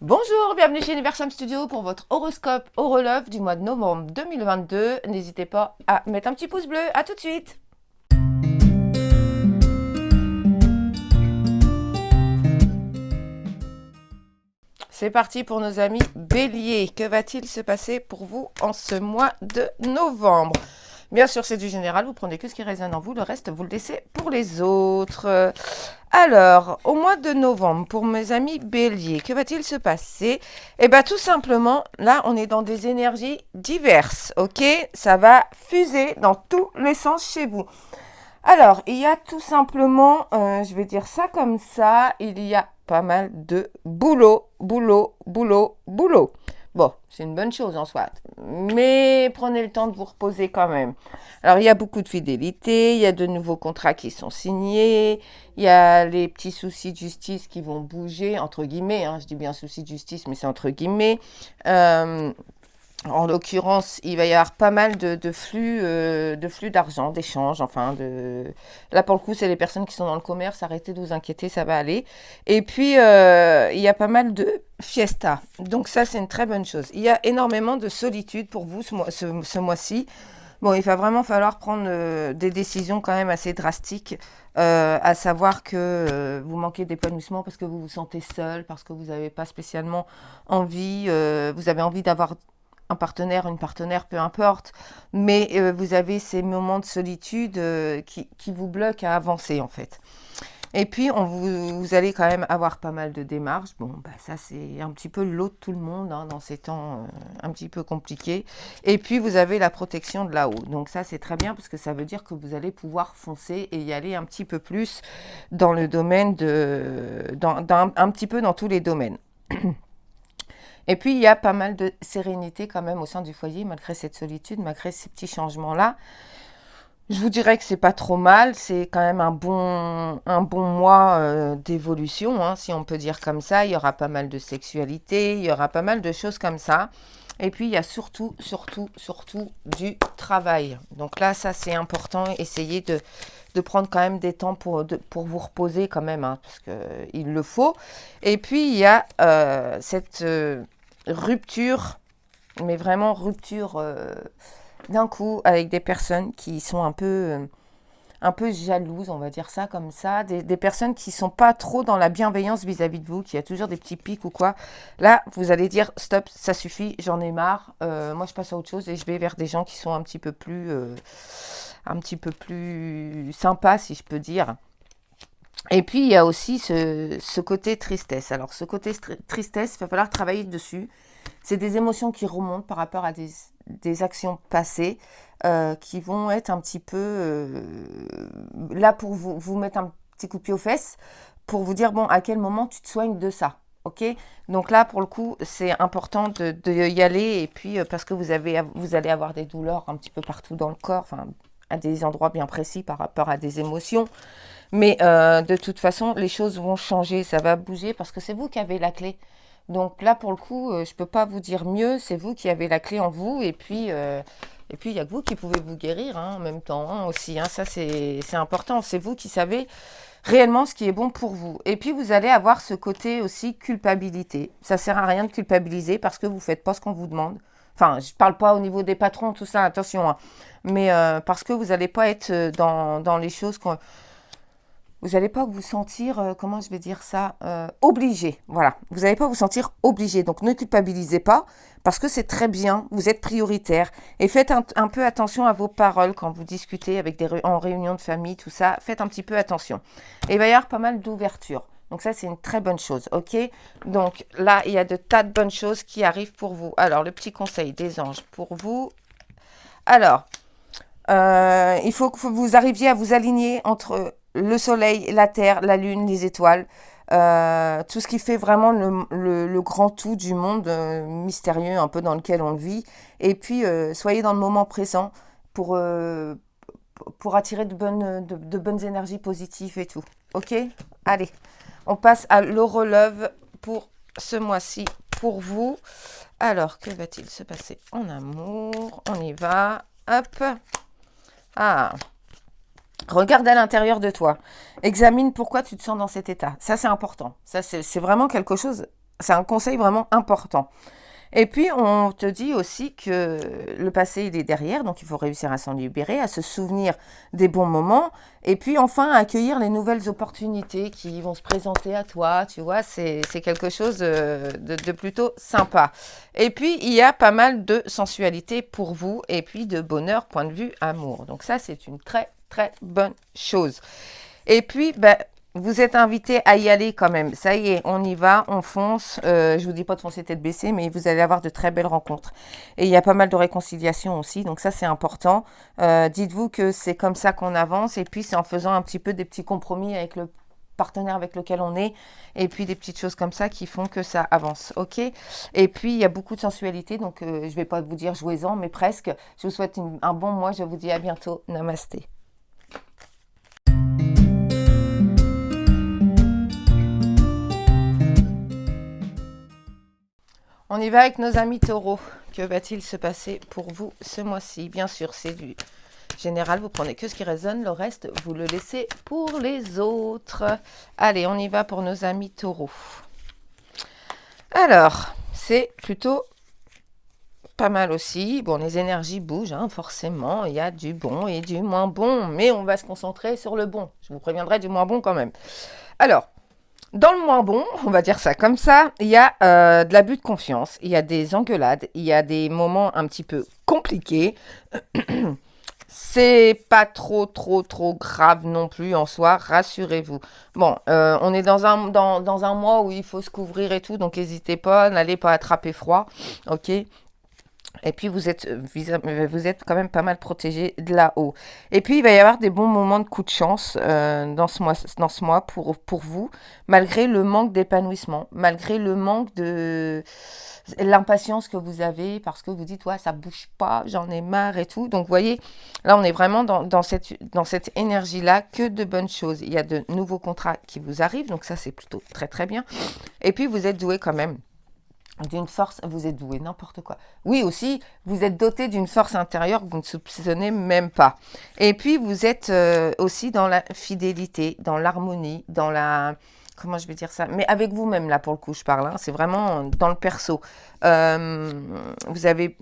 Bonjour, bienvenue chez Universum Studio pour votre horoscope Horolove du mois de novembre 2022. N'hésitez pas à mettre un petit pouce bleu. À tout de suite. C'est parti pour nos amis Bélier. Que va-t-il se passer pour vous en ce mois de novembre? Bien sûr, c'est du général, vous prenez que ce qui résonne en vous, le reste, vous le laissez pour les autres. Alors, au mois de novembre, pour mes amis Bélier, que va-t-il se passer? Eh bien, tout simplement, là, on est dans des énergies diverses, ok? Ça va fuser dans tous les sens chez vous. Alors, il y a tout simplement, je vais dire ça comme ça, il y a pas mal de boulot, boulot, boulot, boulot. Bon, c'est une bonne chose en soi, mais prenez le temps de vous reposer quand même. Alors, il y a beaucoup de fidélité, il y a de nouveaux contrats qui sont signés, il y a les petits soucis de justice qui vont bouger, entre guillemets, hein, je dis bien soucis de justice, mais c'est entre guillemets. En l'occurrence, il va y avoir pas mal de flux d'argent, d'échanges, enfin de. Là pour le coup, c'est les personnes qui sont dans le commerce. Arrêtez de vous inquiéter, ça va aller. Et puis il y a pas mal de fiesta. Donc ça, c'est une très bonne chose. Il y a énormément de solitude pour vous ce mois-ci. Bon, il va vraiment falloir prendre des décisions quand même assez drastiques, à savoir que vous manquez d'épanouissement parce que vous vous sentez seul, parce que vous n'avez pas spécialement envie, vous avez envie d'avoir un partenaire, une partenaire, peu importe, mais vous avez ces moments de solitude qui vous bloquent à avancer en fait. Et puis, vous allez quand même avoir pas mal de démarches. Bon, bah, ça, c'est un petit peu le lot de tout le monde hein, dans ces temps un petit peu compliqués. Et puis, vous avez la protection de là-haut. Donc, ça, c'est très bien parce que ça veut dire que vous allez pouvoir foncer et y aller un petit peu plus dans le domaine un petit peu dans tous les domaines. Et puis, il y a pas mal de sérénité quand même au sein du foyer, malgré cette solitude, malgré ces petits changements-là. Je vous dirais que c'est pas trop mal, c'est quand même un bon mois d'évolution, hein, si on peut dire comme ça. Il y aura pas mal de sexualité, il y aura pas mal de choses comme ça. Et puis, il y a surtout, surtout, surtout du travail. Donc là, ça, c'est important. Essayez de prendre quand même des temps pour vous reposer quand même, hein, parce qu'il le faut. Et puis, il y a cette rupture, mais vraiment rupture d'un coup avec des personnes qui sont un peu jalouses, on va dire ça comme ça, des personnes qui sont pas trop dans la bienveillance vis-à-vis de vous, qui a toujours des petits pics ou quoi. Là, vous allez dire stop, ça suffit, j'en ai marre. Moi, je passe à autre chose et je vais vers des gens qui sont un petit peu plus sympas, si je peux dire. Et puis, il y a aussi ce côté tristesse. Alors, ce côté tristesse, il va falloir travailler dessus. C'est des émotions qui remontent par rapport à des actions passées qui vont être un petit peu là pour vous mettre un petit coup de pied aux fesses, pour vous dire, bon, à quel moment tu te soignes de ça. Ok, donc là pour le coup c'est important de y aller et puis parce que vous allez avoir des douleurs un petit peu partout dans le corps, enfin à des endroits bien précis par rapport à des émotions. Mais de toute façon, les choses vont changer, ça va bouger parce que c'est vous qui avez la clé. Donc là, pour le coup, je ne peux pas vous dire mieux, c'est vous qui avez la clé en vous. Et puis il n'y a que vous qui pouvez vous guérir hein, en même temps hein, aussi. Hein, ça, c'est important. C'est vous qui savez réellement ce qui est bon pour vous. Et puis, vous allez avoir ce côté aussi culpabilité. Ça ne sert à rien de culpabiliser parce que vous ne faites pas ce qu'on vous demande. Enfin, je ne parle pas au niveau des patrons, tout ça, attention. Hein. Mais parce que vous n'allez pas être dans les choses qu'on vous n'allez pas vous sentir, comment je vais dire ça, obligé. Voilà, vous n'allez pas vous sentir obligé. Donc ne culpabilisez pas parce que c'est très bien, vous êtes prioritaire. Et faites un peu attention à vos paroles quand vous discutez avec en réunion de famille, tout ça. Faites un petit peu attention. Et il va y avoir pas mal d'ouverture. Donc ça, c'est une très bonne chose, ok? Donc là, il y a de tas de bonnes choses qui arrivent pour vous. Alors, le petit conseil des anges pour vous. Alors, il faut que vous arriviez à vous aligner entre le soleil, la terre, la lune, les étoiles, tout ce qui fait vraiment le grand tout du monde mystérieux un peu dans lequel on vit. Et puis, soyez dans le moment présent pour, euh, pour attirer de bonnes énergies positives et tout. Ok? Allez, on passe à l'horolove pour ce mois-ci pour vous. Alors, que va-t-il se passer en amour? On y va. Hop. Ah, regarde à l'intérieur de toi. Examine pourquoi tu te sens dans cet état. Ça, c'est important. Ça, c'est vraiment quelque chose C'est un conseil vraiment important. Et puis, on te dit aussi que le passé, il est derrière, donc il faut réussir à s'en libérer, à se souvenir des bons moments, et puis enfin à accueillir les nouvelles opportunités qui vont se présenter à toi, tu vois, c'est quelque chose de plutôt sympa. Et puis, il y a pas mal de sensualité pour vous, et puis de bonheur, point de vue amour. Donc ça, c'est une très, très bonne chose. Et puis, ben, vous êtes invité à y aller quand même. Ça y est, on y va, on fonce. Je vous dis pas de foncer tête baissée, mais vous allez avoir de très belles rencontres. Et il y a pas mal de réconciliation aussi, donc ça c'est important. Dites-vous que c'est comme ça qu'on avance, et puis c'est en faisant un petit peu des petits compromis avec le partenaire avec lequel on est, et puis des petites choses comme ça qui font que ça avance, ok. Et puis il y a beaucoup de sensualité, donc je vais pas vous dire jouez-en, mais presque. Je vous souhaite un bon mois, je vous dis à bientôt. Namasté. On y va avec nos amis taureaux. Que va-t-il se passer pour vous ce mois-ci? Bien sûr, c'est du général, vous prenez que ce qui résonne, le reste, vous le laissez pour les autres. Allez, on y va pour nos amis taureaux. Alors, c'est plutôt pas mal aussi. Bon, les énergies bougent, hein, forcément. Il y a du bon et du moins bon, mais on va se concentrer sur le bon. Je vous préviendrai du moins bon quand même. Alors, dans le moins bon, on va dire ça comme ça, il y a de l'abus de confiance, il y a des engueulades, il y a des moments un petit peu compliqués. C'est pas trop grave non plus en soi, rassurez-vous. Bon, on est dans un mois où il faut se couvrir et tout, donc n'hésitez pas, n'allez pas attraper froid, ok? Et puis, vous êtes quand même pas mal protégé de là-haut. Et puis, il va y avoir des bons moments de coup de chance dans ce mois pour vous, malgré le manque d'épanouissement, malgré le manque de l'impatience que vous avez, parce que vous dites, ouais, ça bouge pas, j'en ai marre et tout. Donc, vous voyez, là, on est vraiment dans cette énergie-là, que de bonnes choses. Il y a de nouveaux contrats qui vous arrivent, donc ça, c'est plutôt très, très bien. Et puis, vous êtes doué quand même d'une force, vous êtes doué, n'importe quoi. Oui, aussi, vous êtes doté d'une force intérieure que vous ne soupçonnez même pas. Et puis, vous êtes aussi dans la fidélité, dans l'harmonie, dans la... Comment je vais dire ça? Mais avec vous-même, là, pour le coup, je parle. Hein, c'est vraiment dans le perso. Vous avez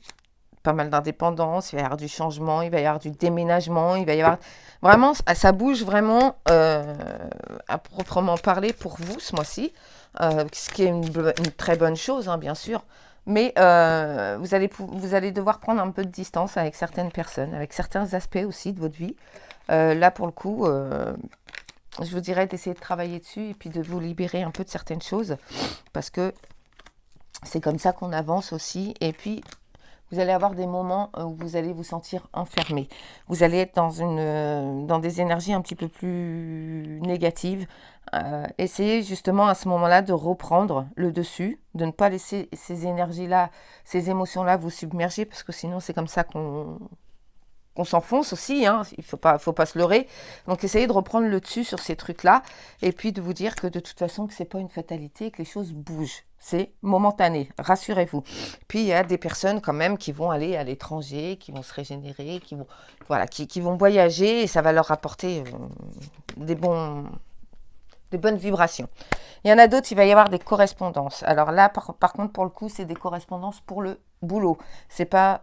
pas mal d'indépendance, il va y avoir du changement, il va y avoir du déménagement, il va y avoir... Vraiment, ça bouge vraiment à proprement parler pour vous ce mois-ci, ce qui est une très bonne chose, hein, bien sûr. Mais vous allez devoir prendre un peu de distance avec certaines personnes, avec certains aspects aussi de votre vie. Là, pour le coup, je vous dirais d'essayer de travailler dessus et puis de vous libérer un peu de certaines choses, parce que c'est comme ça qu'on avance aussi. Et puis, vous allez avoir des moments où vous allez vous sentir enfermé. Vous allez être dans des énergies un petit peu plus négatives. Essayez justement à ce moment-là de reprendre le dessus, de ne pas laisser ces énergies-là, ces émotions-là vous submerger, parce que sinon c'est comme ça qu'on s'enfonce aussi, hein. Il faut pas se leurrer. Donc essayez de reprendre le dessus sur ces trucs-là, et puis de vous dire que de toute façon que c'est pas une fatalité, que les choses bougent. C'est momentané, rassurez-vous. Puis il y a des personnes quand même qui vont aller à l'étranger, qui vont se régénérer, qui vont voyager, et ça va leur apporter des bonnes vibrations. Il y en a d'autres, il va y avoir des correspondances. Alors là, par contre, pour le coup, c'est des correspondances pour le boulot. C'est pas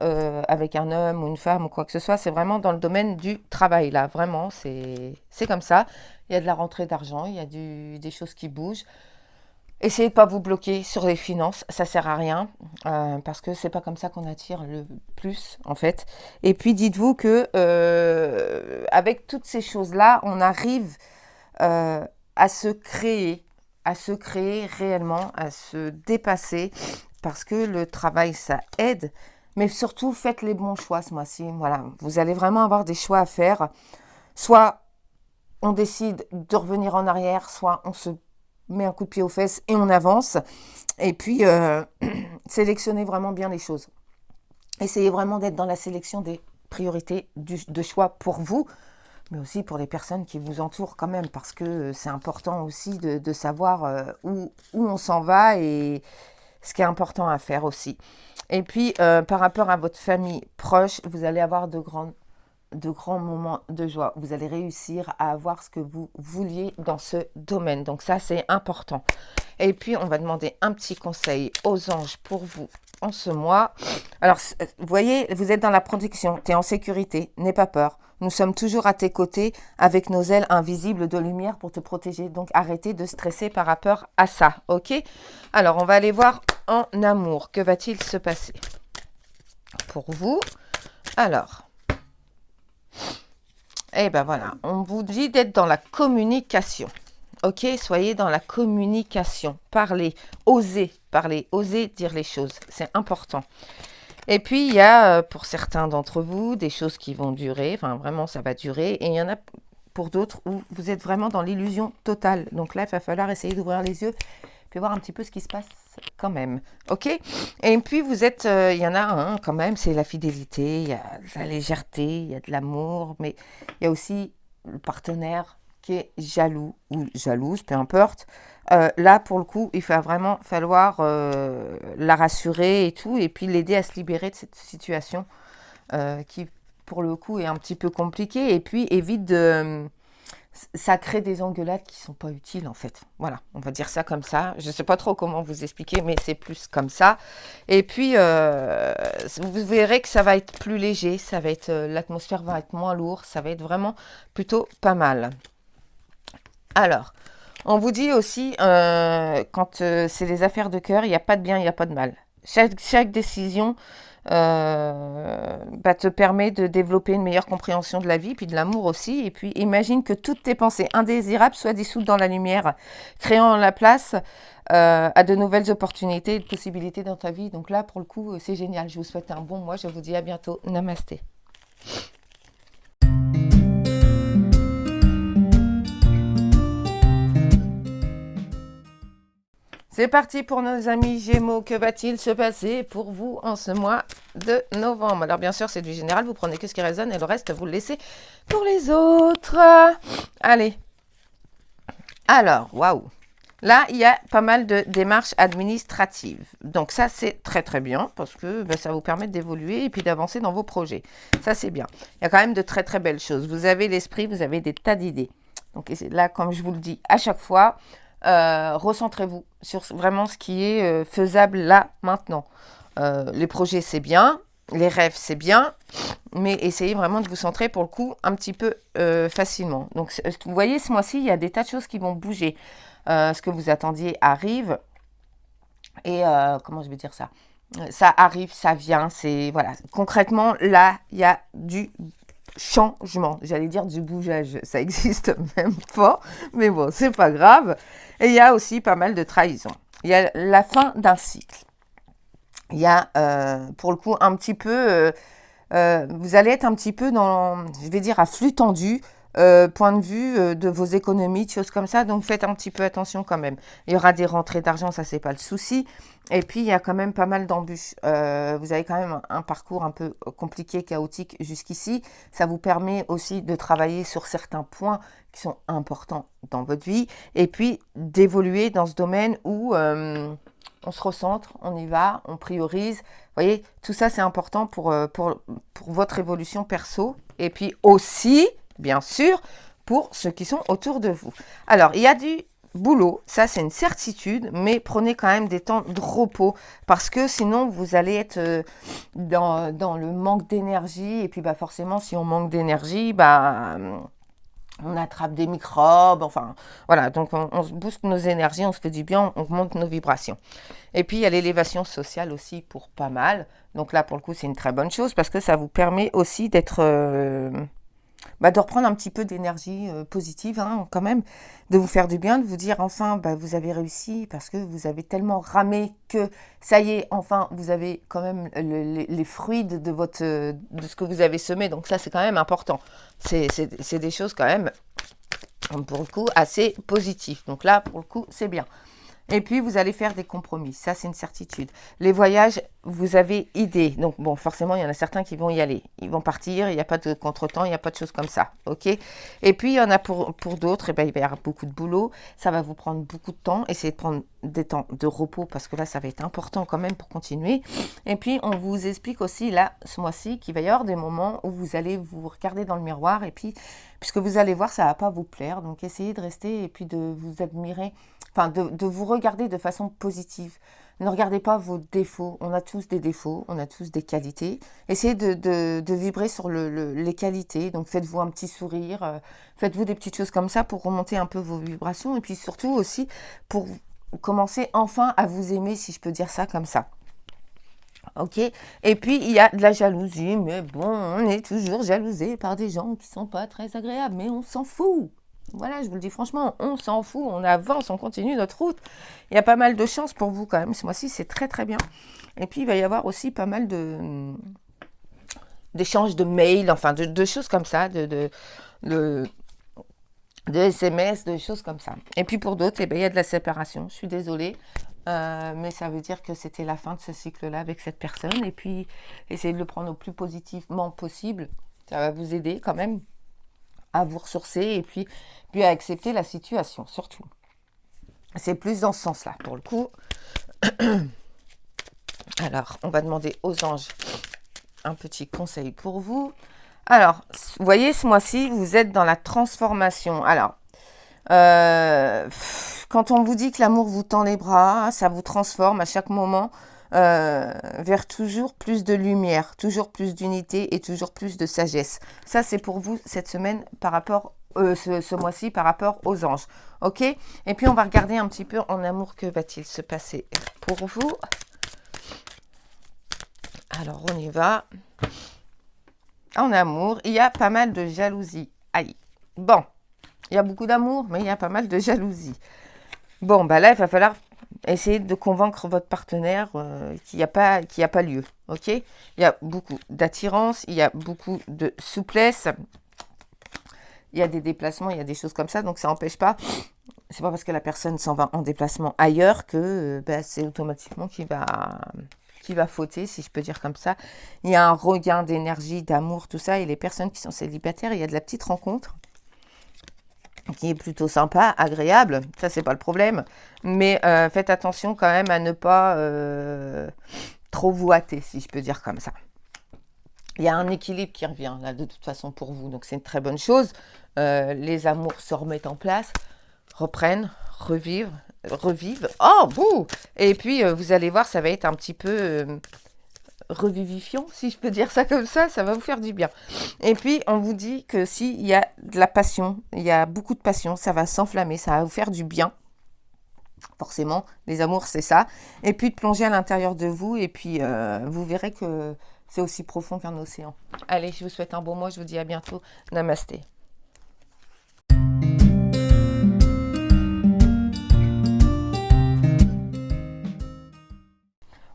avec un homme ou une femme ou quoi que ce soit. C'est vraiment dans le domaine du travail. Là, vraiment, c'est comme ça. Il y a de la rentrée d'argent, il y a des choses qui bougent. Essayez de pas vous bloquer sur les finances, ça sert à rien, parce que c'est pas comme ça qu'on attire le plus en fait. Et puis dites-vous que avec toutes ces choses-là, on arrive euh, à se créer réellement, à se dépasser, parce que le travail, ça aide. Mais surtout, faites les bons choix ce mois-ci. Voilà, vous allez vraiment avoir des choix à faire. Soit on décide de revenir en arrière, soit on se met un coup de pied aux fesses et on avance. Et puis, sélectionnez vraiment bien les choses. Essayez vraiment d'être dans la sélection des priorités de choix pour vous, mais aussi pour les personnes qui vous entourent quand même, parce que c'est important aussi de savoir où on s'en va et ce qui est important à faire aussi. Et puis, par rapport à votre famille proche, vous allez avoir de grandes de grands moments de joie. Vous allez réussir à avoir ce que vous vouliez dans ce domaine. Donc ça, c'est important. Et puis, on va demander un petit conseil aux anges pour vous en ce mois. Alors, vous voyez, vous êtes dans la protection, tu es en sécurité, n'aie pas peur. Nous sommes toujours à tes côtés avec nos ailes invisibles de lumière pour te protéger. Donc, arrêtez de stresser par rapport à ça, ok? Alors, on va aller voir en amour. Que va-t-il se passer pour vous? Alors, eh ben voilà, on vous dit d'être dans la communication. Ok, soyez dans la communication. Parlez, osez dire les choses. C'est important. Et puis, il y a pour certains d'entre vous des choses qui vont durer. Enfin, vraiment, ça va durer. Et il y en a pour d'autres où vous êtes vraiment dans l'illusion totale. Donc là, il va falloir essayer d'ouvrir les yeux puis voir un petit peu ce qui se passe quand même. Ok? Et puis, vous êtes, il y en a un quand même, c'est la fidélité, il y a de la légèreté, il y a de l'amour, mais il y a aussi le partenaire qui est jaloux ou jalouse, peu importe. Là, pour le coup, il va vraiment falloir la rassurer et tout, et puis l'aider à se libérer de cette situation qui, pour le coup, est un petit peu compliquée. Et puis, évite de... ça crée des engueulades qui sont pas utiles, en fait. Voilà, on va dire ça comme ça. Je sais pas trop comment vous expliquer, mais c'est plus comme ça. Et puis, vous verrez que ça va être plus léger, ça va être... l'atmosphère va être moins lourde, ça va être vraiment plutôt pas mal. Alors, on vous dit aussi, quand c'est des affaires de cœur, il n'y a pas de bien, il n'y a pas de mal. Chaque décision te permet de développer une meilleure compréhension de la vie, puis de l'amour aussi. Et puis, imagine que toutes tes pensées indésirables soient dissoutes dans la lumière, créant la place à de nouvelles opportunités et de possibilités dans ta vie. Donc là, pour le coup, c'est génial. Je vous souhaite un bon mois. Je vous dis à bientôt. Namasté. C'est parti pour nos amis Gémeaux. Que va-t-il se passer pour vous en ce mois de novembre? Alors bien sûr, c'est du général, vous prenez que ce qui résonne et le reste, vous le laissez pour les autres. Allez. Alors, waouh. Là, il y a pas mal de démarches administratives. Donc ça, c'est très très bien parce que ça vous permet d'évoluer et puis d'avancer dans vos projets. Ça, c'est bien. Il y a quand même de très très belles choses. Vous avez l'esprit, vous avez des tas d'idées. Donc là, comme je vous le dis à chaque fois, recentrez-vous sur vraiment ce qui est faisable là, maintenant. Les projets, c'est bien. Les rêves, c'est bien. Mais essayez vraiment de vous centrer pour le coup un petit peu facilement. Donc, vous voyez, ce mois-ci, il y a des tas de choses qui vont bouger. Ce que vous attendiez arrive. Et comment je vais dire ça? Ça arrive, ça vient. C'est voilà. Concrètement, là, il y a du changement. J'allais dire du bougeage. Ça existe même pas. Mais bon, c'est pas grave. Et il y a aussi pas mal de trahisons. Il y a la fin d'un cycle. Il y a, pour le coup, un petit peu... vous allez être un petit peu dans, je vais dire, à flux tendu, point de vue de vos économies, de choses comme ça. Donc, faites un petit peu attention quand même. Il y aura des rentrées d'argent, ça, c'est pas le souci. Et puis, il y a quand même pas mal d'embûches. Vous avez quand même un parcours un peu compliqué, chaotique jusqu'ici. Ça vous permet aussi de travailler sur certains points qui sont importants dans votre vie. Et puis, d'évoluer dans ce domaine où... on se recentre, on y va, on priorise. Vous voyez, tout ça, c'est important pour votre évolution perso. Et puis aussi, bien sûr, pour ceux qui sont autour de vous. Alors, il y a du boulot, ça c'est une certitude, mais prenez quand même des temps de repos parce que sinon, vous allez être dans le manque d'énergie. Et puis, forcément, si on manque d'énergie, on attrape des microbes, enfin, voilà, donc on se booste nos énergies, on se fait du bien, on monte nos vibrations. Et puis, il y a l'élévation sociale aussi pour pas mal. Donc là, pour le coup, c'est une très bonne chose parce que ça vous permet aussi d'être... de reprendre un petit peu d'énergie positive, hein, quand même, de vous faire du bien, de vous dire, enfin, vous avez réussi parce que vous avez tellement ramé que, ça y est, enfin, vous avez quand même les fruits de ce que vous avez semé. Donc ça, c'est quand même important. C'est des choses quand même, pour le coup, assez positives. Donc là, pour le coup, c'est bien. Et puis, vous allez faire des compromis. Ça, c'est une certitude. Les voyages, vous avez idée. Donc, bon, forcément, il y en a certains qui vont y aller. Ils vont partir, il n'y a pas de contretemps, il n'y a pas de choses comme ça. OK? Et puis, il y en a pour d'autres, eh ben, il va y avoir beaucoup de boulot. Ça va vous prendre beaucoup de temps. Essayez de prendre des temps de repos parce que là, ça va être important quand même pour continuer. Et puis, on vous explique aussi, là, ce mois-ci, qu'il va y avoir des moments où vous allez vous regarder dans le miroir et puis, puisque vous allez voir, ça ne va pas vous plaire. Donc, essayez de rester et puis de vous admirer, enfin, de vous regarder de façon positive. Ne regardez pas vos défauts. On a tous des défauts, on a tous des qualités. Essayez de vibrer sur les qualités. Donc faites-vous un petit sourire, faites-vous des petites choses comme ça pour remonter un peu vos vibrations. Et puis surtout aussi pour commencer enfin à vous aimer, si je peux dire ça comme ça. Ok. Et puis il y a de la jalousie, mais bon, on est toujours jalousé par des gens qui sont pas très agréables, mais on s'en fout. Voilà, je vous le dis franchement, on s'en fout, on avance, on continue notre route. Il y a pas mal de chance pour vous quand même. Ce mois-ci, c'est très très bien. Et puis il va y avoir aussi pas mal d'échanges de mails, enfin de choses comme ça, de, de SMS, de choses comme ça. Et puis pour d'autres, eh ben, il y a de la séparation. Je suis désolée. Mais ça veut dire que c'était la fin de ce cycle-là avec cette personne. Et puis, essayez de le prendre au plus positivement possible. Ça va vous aider quand même à vous ressourcer et puis à accepter la situation, surtout. C'est plus dans ce sens-là, pour le coup. Alors, on va demander aux anges un petit conseil pour vous. Alors, vous voyez, ce mois-ci, vous êtes dans la transformation. Alors, quand on vous dit que l'amour vous tend les bras, ça vous transforme à chaque moment vers toujours plus de lumière, toujours plus d'unité et toujours plus de sagesse. Ça, c'est pour vous cette semaine par rapport, ce mois-ci par rapport aux anges. Ok? Et puis, on va regarder un petit peu en amour, que va-t-il se passer pour vous? Alors, on y va. En amour, il y a pas mal de jalousie. Aïe. Bon, il y a beaucoup d'amour, mais il y a pas mal de jalousie. Bon, bah là, il va falloir essayer de convaincre votre partenaire qu'il n'y a pas lieu. Ok? Il y a beaucoup d'attirance, il y a beaucoup de souplesse, il y a des déplacements, il y a des choses comme ça, donc ça n'empêche pas. C'est pas parce que la personne s'en va en déplacement ailleurs que c'est automatiquement qu'il va fauter, si je peux dire comme ça. Il y a un regain d'énergie, d'amour, tout ça. Et les personnes qui sont célibataires, il y a de la petite rencontre qui est plutôt sympa, agréable. Ça, c'est pas le problème. Mais faites attention quand même à ne pas trop vous hâter, si je peux dire comme ça. Il y a un équilibre qui revient là de toute façon pour vous. Donc c'est une très bonne chose. Les amours se remettent en place, reprennent, revivent. Oh, bouh! Et puis vous allez voir, ça va être un petit peu revivifiant, si je peux dire ça comme ça va vous faire du bien. Et puis on vous dit que s'il y a de la passion, il y a beaucoup de passion, ça va s'enflammer, ça va vous faire du bien. Forcément, les amours, c'est ça. Et puis de plonger à l'intérieur de vous, et puis vous verrez que c'est aussi profond qu'un océan. Allez, je vous souhaite un bon mois, je vous dis à bientôt. Namasté.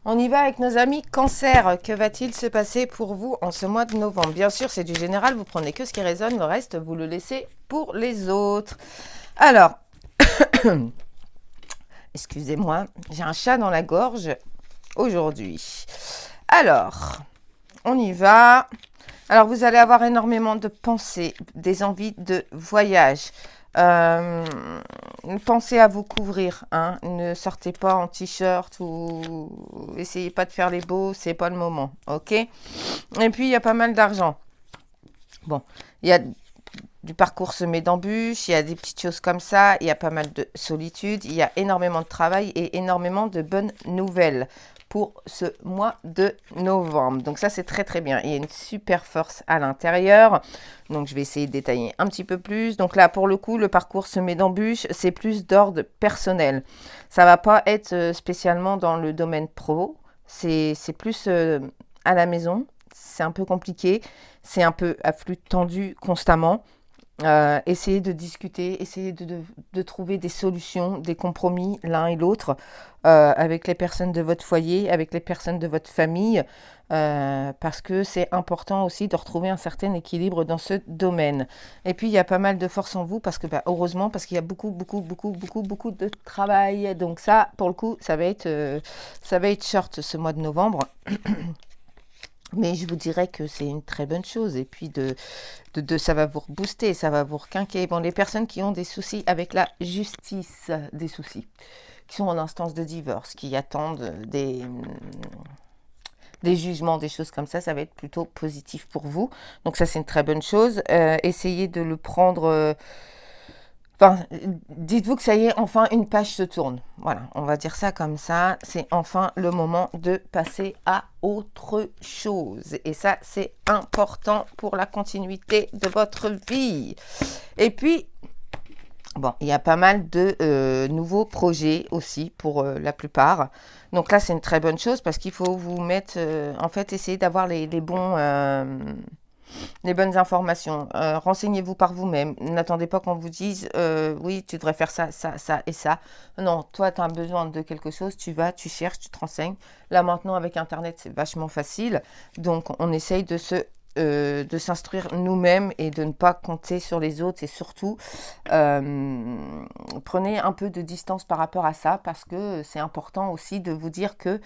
On y va avec nos amis Cancer. Que va-t-il se passer pour vous en ce mois de novembre? Bien sûr, c'est du général, vous prenez que ce qui résonne, le reste, vous le laissez pour les autres. Alors, excusez-moi, j'ai un chat dans la gorge aujourd'hui. Alors, on y va. Alors, vous allez avoir énormément de pensées, des envies de voyage. Pensez à vous couvrir, hein. Ne sortez pas en t-shirt ou essayez pas de faire les beaux, c'est pas le moment, ok? Et puis il y a pas mal d'argent. Bon, il y a du parcours semé d'embûches, il y a des petites choses comme ça, il y a pas mal de solitude, il y a énormément de travail et énormément de bonnes nouvelles pour ce mois de novembre. Donc ça, c'est très très bien. Il y a une super force à l'intérieur. Donc je vais essayer de détailler un petit peu plus. Donc là, pour le coup, le parcours semé d'embûches, c'est plus d'ordre personnel. Ça va pas être spécialement dans le domaine pro. C'est plus à la maison. C'est un peu compliqué. C'est un peu à flux tendu constamment. Essayez de discuter, essayez de trouver des solutions, des compromis l'un et l'autre avec les personnes de votre foyer, avec les personnes de votre famille, parce que c'est important aussi de retrouver un certain équilibre dans ce domaine. Et puis il y a pas mal de force en vous parce que bah, heureusement parce qu'il y a beaucoup de travail. Donc ça, pour le coup, ça va être short ce mois de novembre. Mais je vous dirais que c'est une très bonne chose. Et puis, ça va vous rebooster, ça va vous requinquer. Bon, les personnes qui ont des soucis avec la justice, des soucis, qui sont en instance de divorce, qui attendent des jugements, des choses comme ça va être plutôt positif pour vous. Donc ça, c'est une très bonne chose. Essayez de le prendre... Enfin, dites-vous que ça y est, enfin une page se tourne. Voilà, on va dire ça comme ça. C'est enfin le moment de passer à autre chose. Et ça, c'est important pour la continuité de votre vie. Et puis, bon, il y a pas mal de nouveaux projets aussi pour la plupart. Donc là, c'est une très bonne chose parce qu'il faut vous mettre, en fait, essayer d'avoir les bonnes informations. Renseignez-vous par vous-même. N'attendez pas qu'on vous dise oui, tu devrais faire ça, ça, ça et ça. Non, toi, tu as besoin de quelque chose, tu vas, tu cherches, tu te renseignes. Là, maintenant, avec Internet, c'est vachement facile. Donc, on essaye de s'instruire nous-mêmes et de ne pas compter sur les autres. Et surtout, prenez un peu de distance par rapport à ça parce que c'est important aussi de vous dire que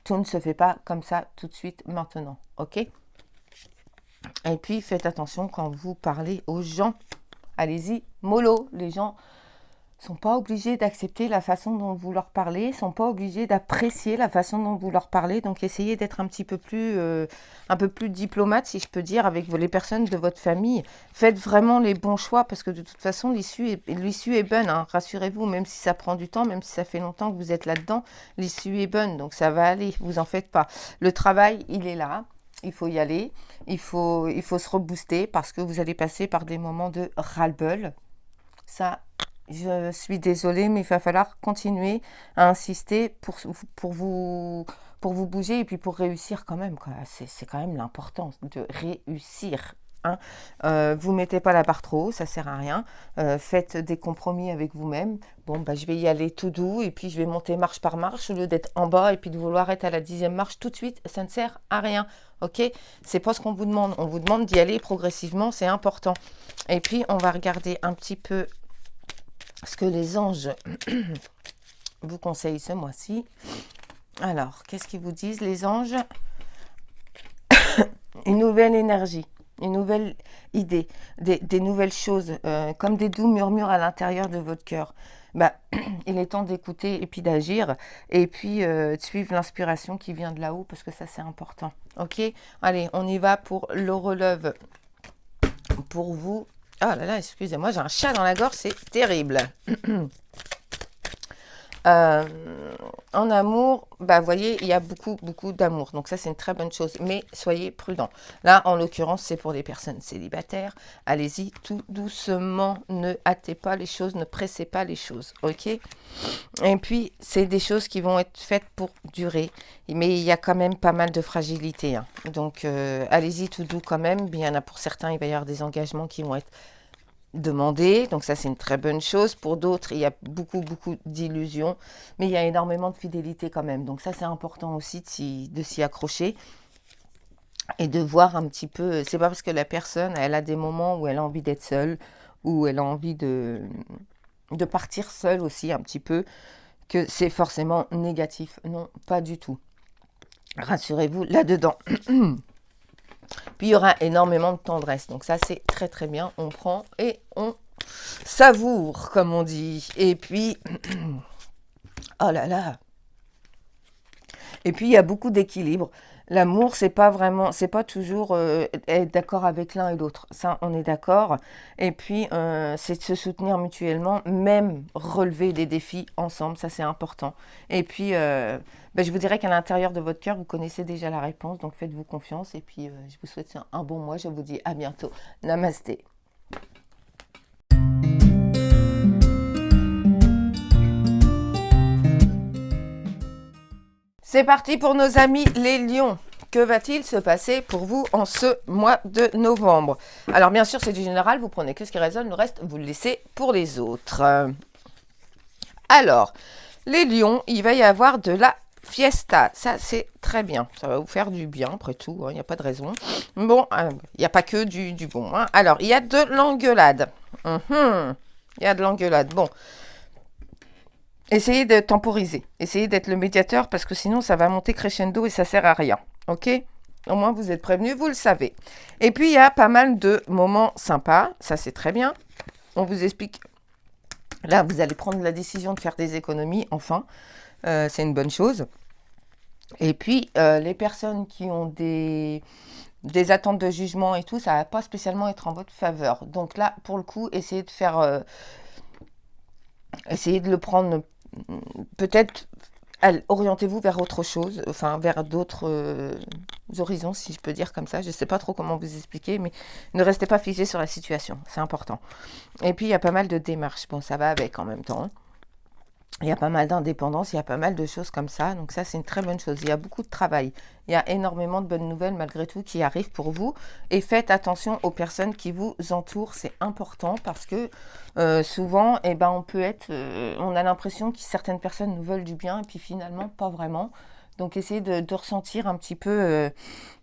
tout ne se fait pas comme ça tout de suite maintenant. Ok? Et puis, faites attention quand vous parlez aux gens. Allez-y, mollo. Les gens sont pas obligés d'accepter la façon dont vous leur parlez, sont pas obligés d'apprécier la façon dont vous leur parlez. Donc, essayez d'être un peu plus diplomate, si je peux dire, avec les personnes de votre famille. Faites vraiment les bons choix parce que de toute façon, l'issue est bonne. Hein. Rassurez-vous, même si ça prend du temps, même si ça fait longtemps que vous êtes là-dedans, l'issue est bonne. Donc, ça va aller. Vous en faites pas. Le travail, il est là. Il faut y aller. Il faut se rebooster parce que vous allez passer par des moments de ras-le-bol. Ça, je suis désolée, mais il va falloir continuer à insister pour vous bouger et puis pour réussir quand même. C'est quand même l'important de réussir. Hein. Vous mettez pas la barre trop haut, ça sert à rien. Faites des compromis avec vous-même. Bon, bah, je vais y aller tout doux et puis je vais monter marche par marche au lieu d'être en bas et puis de vouloir être à la 10e marche tout de suite. Ça ne sert à rien. Ok? C'est pas ce qu'on vous demande. On vous demande d'y aller progressivement, c'est important. Et puis, on va regarder un petit peu ce que les anges vous conseillent ce mois-ci. Alors, qu'est-ce qu'ils vous disent, les anges? Une nouvelle énergie, une nouvelle idée, des nouvelles choses, comme des doux murmures à l'intérieur de votre cœur. Bah, il est temps d'écouter et puis d'agir, et puis de suivre l'inspiration qui vient de là-haut, parce que ça, c'est important. Ok? Allez, on y va pour le relève. Pour vous... Oh là là, excusez-moi, j'ai un chat dans la gorge, c'est terrible. En amour, bah, vous voyez, il y a beaucoup d'amour. Donc ça, c'est une très bonne chose. Mais soyez prudents. Là, en l'occurrence, c'est pour les personnes célibataires. Allez-y tout doucement. Ne hâtez pas les choses, ne pressez pas les choses. Ok? Et puis, c'est des choses qui vont être faites pour durer. Mais il y a quand même pas mal de fragilité. Hein. Donc, allez-y tout doux quand même. Bien, il y en a pour certains, il va y avoir des engagements qui vont être demander, donc ça c'est une très bonne chose. Pour d'autres, il y a beaucoup d'illusions, mais il y a énormément de fidélité quand même. Donc ça c'est important aussi de s'y accrocher et de voir un petit peu. C'est pas parce que la personne, elle a des moments où elle a envie d'être seule, où elle a envie de partir seule aussi un petit peu, que c'est forcément négatif. Non, pas du tout. Rassurez-vous là-dedans. Puis il y aura énormément de tendresse. Donc ça, c'est très bien. On prend et on savoure, comme on dit. Et puis, oh là là. Et puis, il y a beaucoup d'équilibre. L'amour, c'est pas toujours être d'accord avec l'un et l'autre. Ça, on est d'accord. Et puis, c'est de se soutenir mutuellement, même relever des défis ensemble. Ça, c'est important. Et puis, je vous dirais qu'à l'intérieur de votre cœur, vous connaissez déjà la réponse. Donc, faites-vous confiance. Et puis, je vous souhaite un bon mois. Je vous dis à bientôt. Namasté. C'est parti pour nos amis les lions. que va-t-il se passer pour vous en ce mois de novembre? Alors, bien sûr, c'est du général, vous prenez que ce qui résonne, le reste, vous le laissez pour les autres. Alors, les lions, il va y avoir de la fiesta. Ça, c'est très bien. Ça va vous faire du bien, après tout. Il n'y a pas de raison. Bon, il n'y a pas que du bon. Hein. Alors, il y a de l'engueulade. Il y a de l'engueulade. Bon. Essayez de temporiser. Essayez d'être le médiateur parce que sinon, ça va monter crescendo et ça sert à rien. OK? Au moins, vous êtes prévenus, vous le savez. Et puis, il y a pas mal de moments sympas. Ça, c'est très bien. On vous explique. Là, vous allez prendre la décision de faire des économies, enfin. C'est une bonne chose. Et puis, les personnes qui ont des attentes de jugement et tout, ça ne va pas spécialement être en votre faveur. Donc là, pour le coup, essayez de faire... essayez de le prendre... Peut-être, orientez-vous vers autre chose, enfin, vers d'autres horizons, si je peux dire comme ça. Je ne sais pas trop comment vous expliquer, mais ne restez pas figé sur la situation. C'est important. Et puis, il y a pas mal de démarches. Bon, ça va avec en même temps. Hein. Il y a pas mal d'indépendance, il y a pas mal de choses comme ça. Donc ça, c'est une très bonne chose. Il y a beaucoup de travail. Il y a énormément de bonnes nouvelles malgré tout qui arrivent pour vous. Et faites attention aux personnes qui vous entourent. C'est important parce que souvent, eh ben, on peut être... on a l'impression que certaines personnes nous veulent du bien et puis finalement, pas vraiment. Donc essayez de ressentir un petit peu,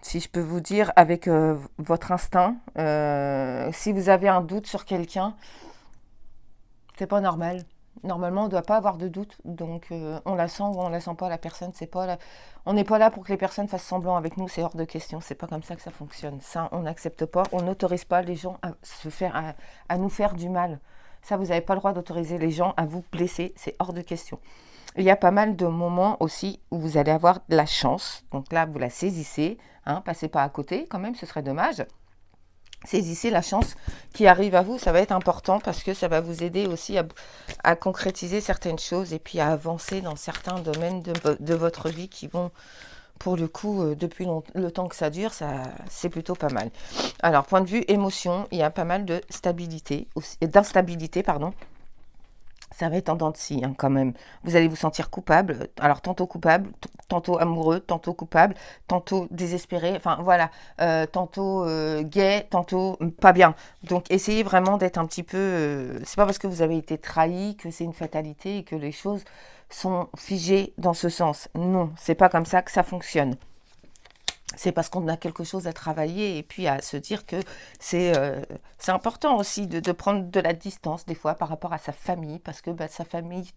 si je peux vous dire, avec votre instinct. Si vous avez un doute sur quelqu'un, c'est pas normal. Normalement, on ne doit pas avoir de doute, donc on la sent ou on la sent pas, la personne, c'est pas là. On n'est pas là pour que les personnes fassent semblant avec nous, c'est hors de question, c'est pas comme ça que ça fonctionne. Ça, on n'accepte pas, on n'autorise pas les gens à nous faire du mal. Ça, vous n'avez pas le droit d'autoriser les gens à vous blesser, c'est hors de question. Il y a pas mal de moments aussi où vous allez avoir de la chance, donc là, vous la saisissez, hein, passez pas à côté, quand même, ce serait dommage. Saisissez la chance qui arrive à vous, ça va être important parce que ça va vous aider aussi à concrétiser certaines choses et puis à avancer dans certains domaines de votre vie qui vont, pour le coup, depuis le temps que ça dure, c'est plutôt pas mal. Alors, point de vue émotion, il y a pas mal de d'instabilité, pardon. Ça va être en dents de scie, hein, quand même. Vous allez vous sentir coupable. Alors, tantôt coupable, tantôt amoureux, tantôt coupable, tantôt désespéré. Enfin, voilà. Tantôt gai, tantôt pas bien. Donc, essayez vraiment d'être un petit peu... c'est pas parce que vous avez été trahi que c'est une fatalité et que les choses sont figées dans ce sens. Non, c'est pas comme ça que ça fonctionne. C'est parce qu'on a quelque chose à travailler et puis à se dire que c'est important aussi de prendre de la distance des fois par rapport à sa famille parce que sa famille,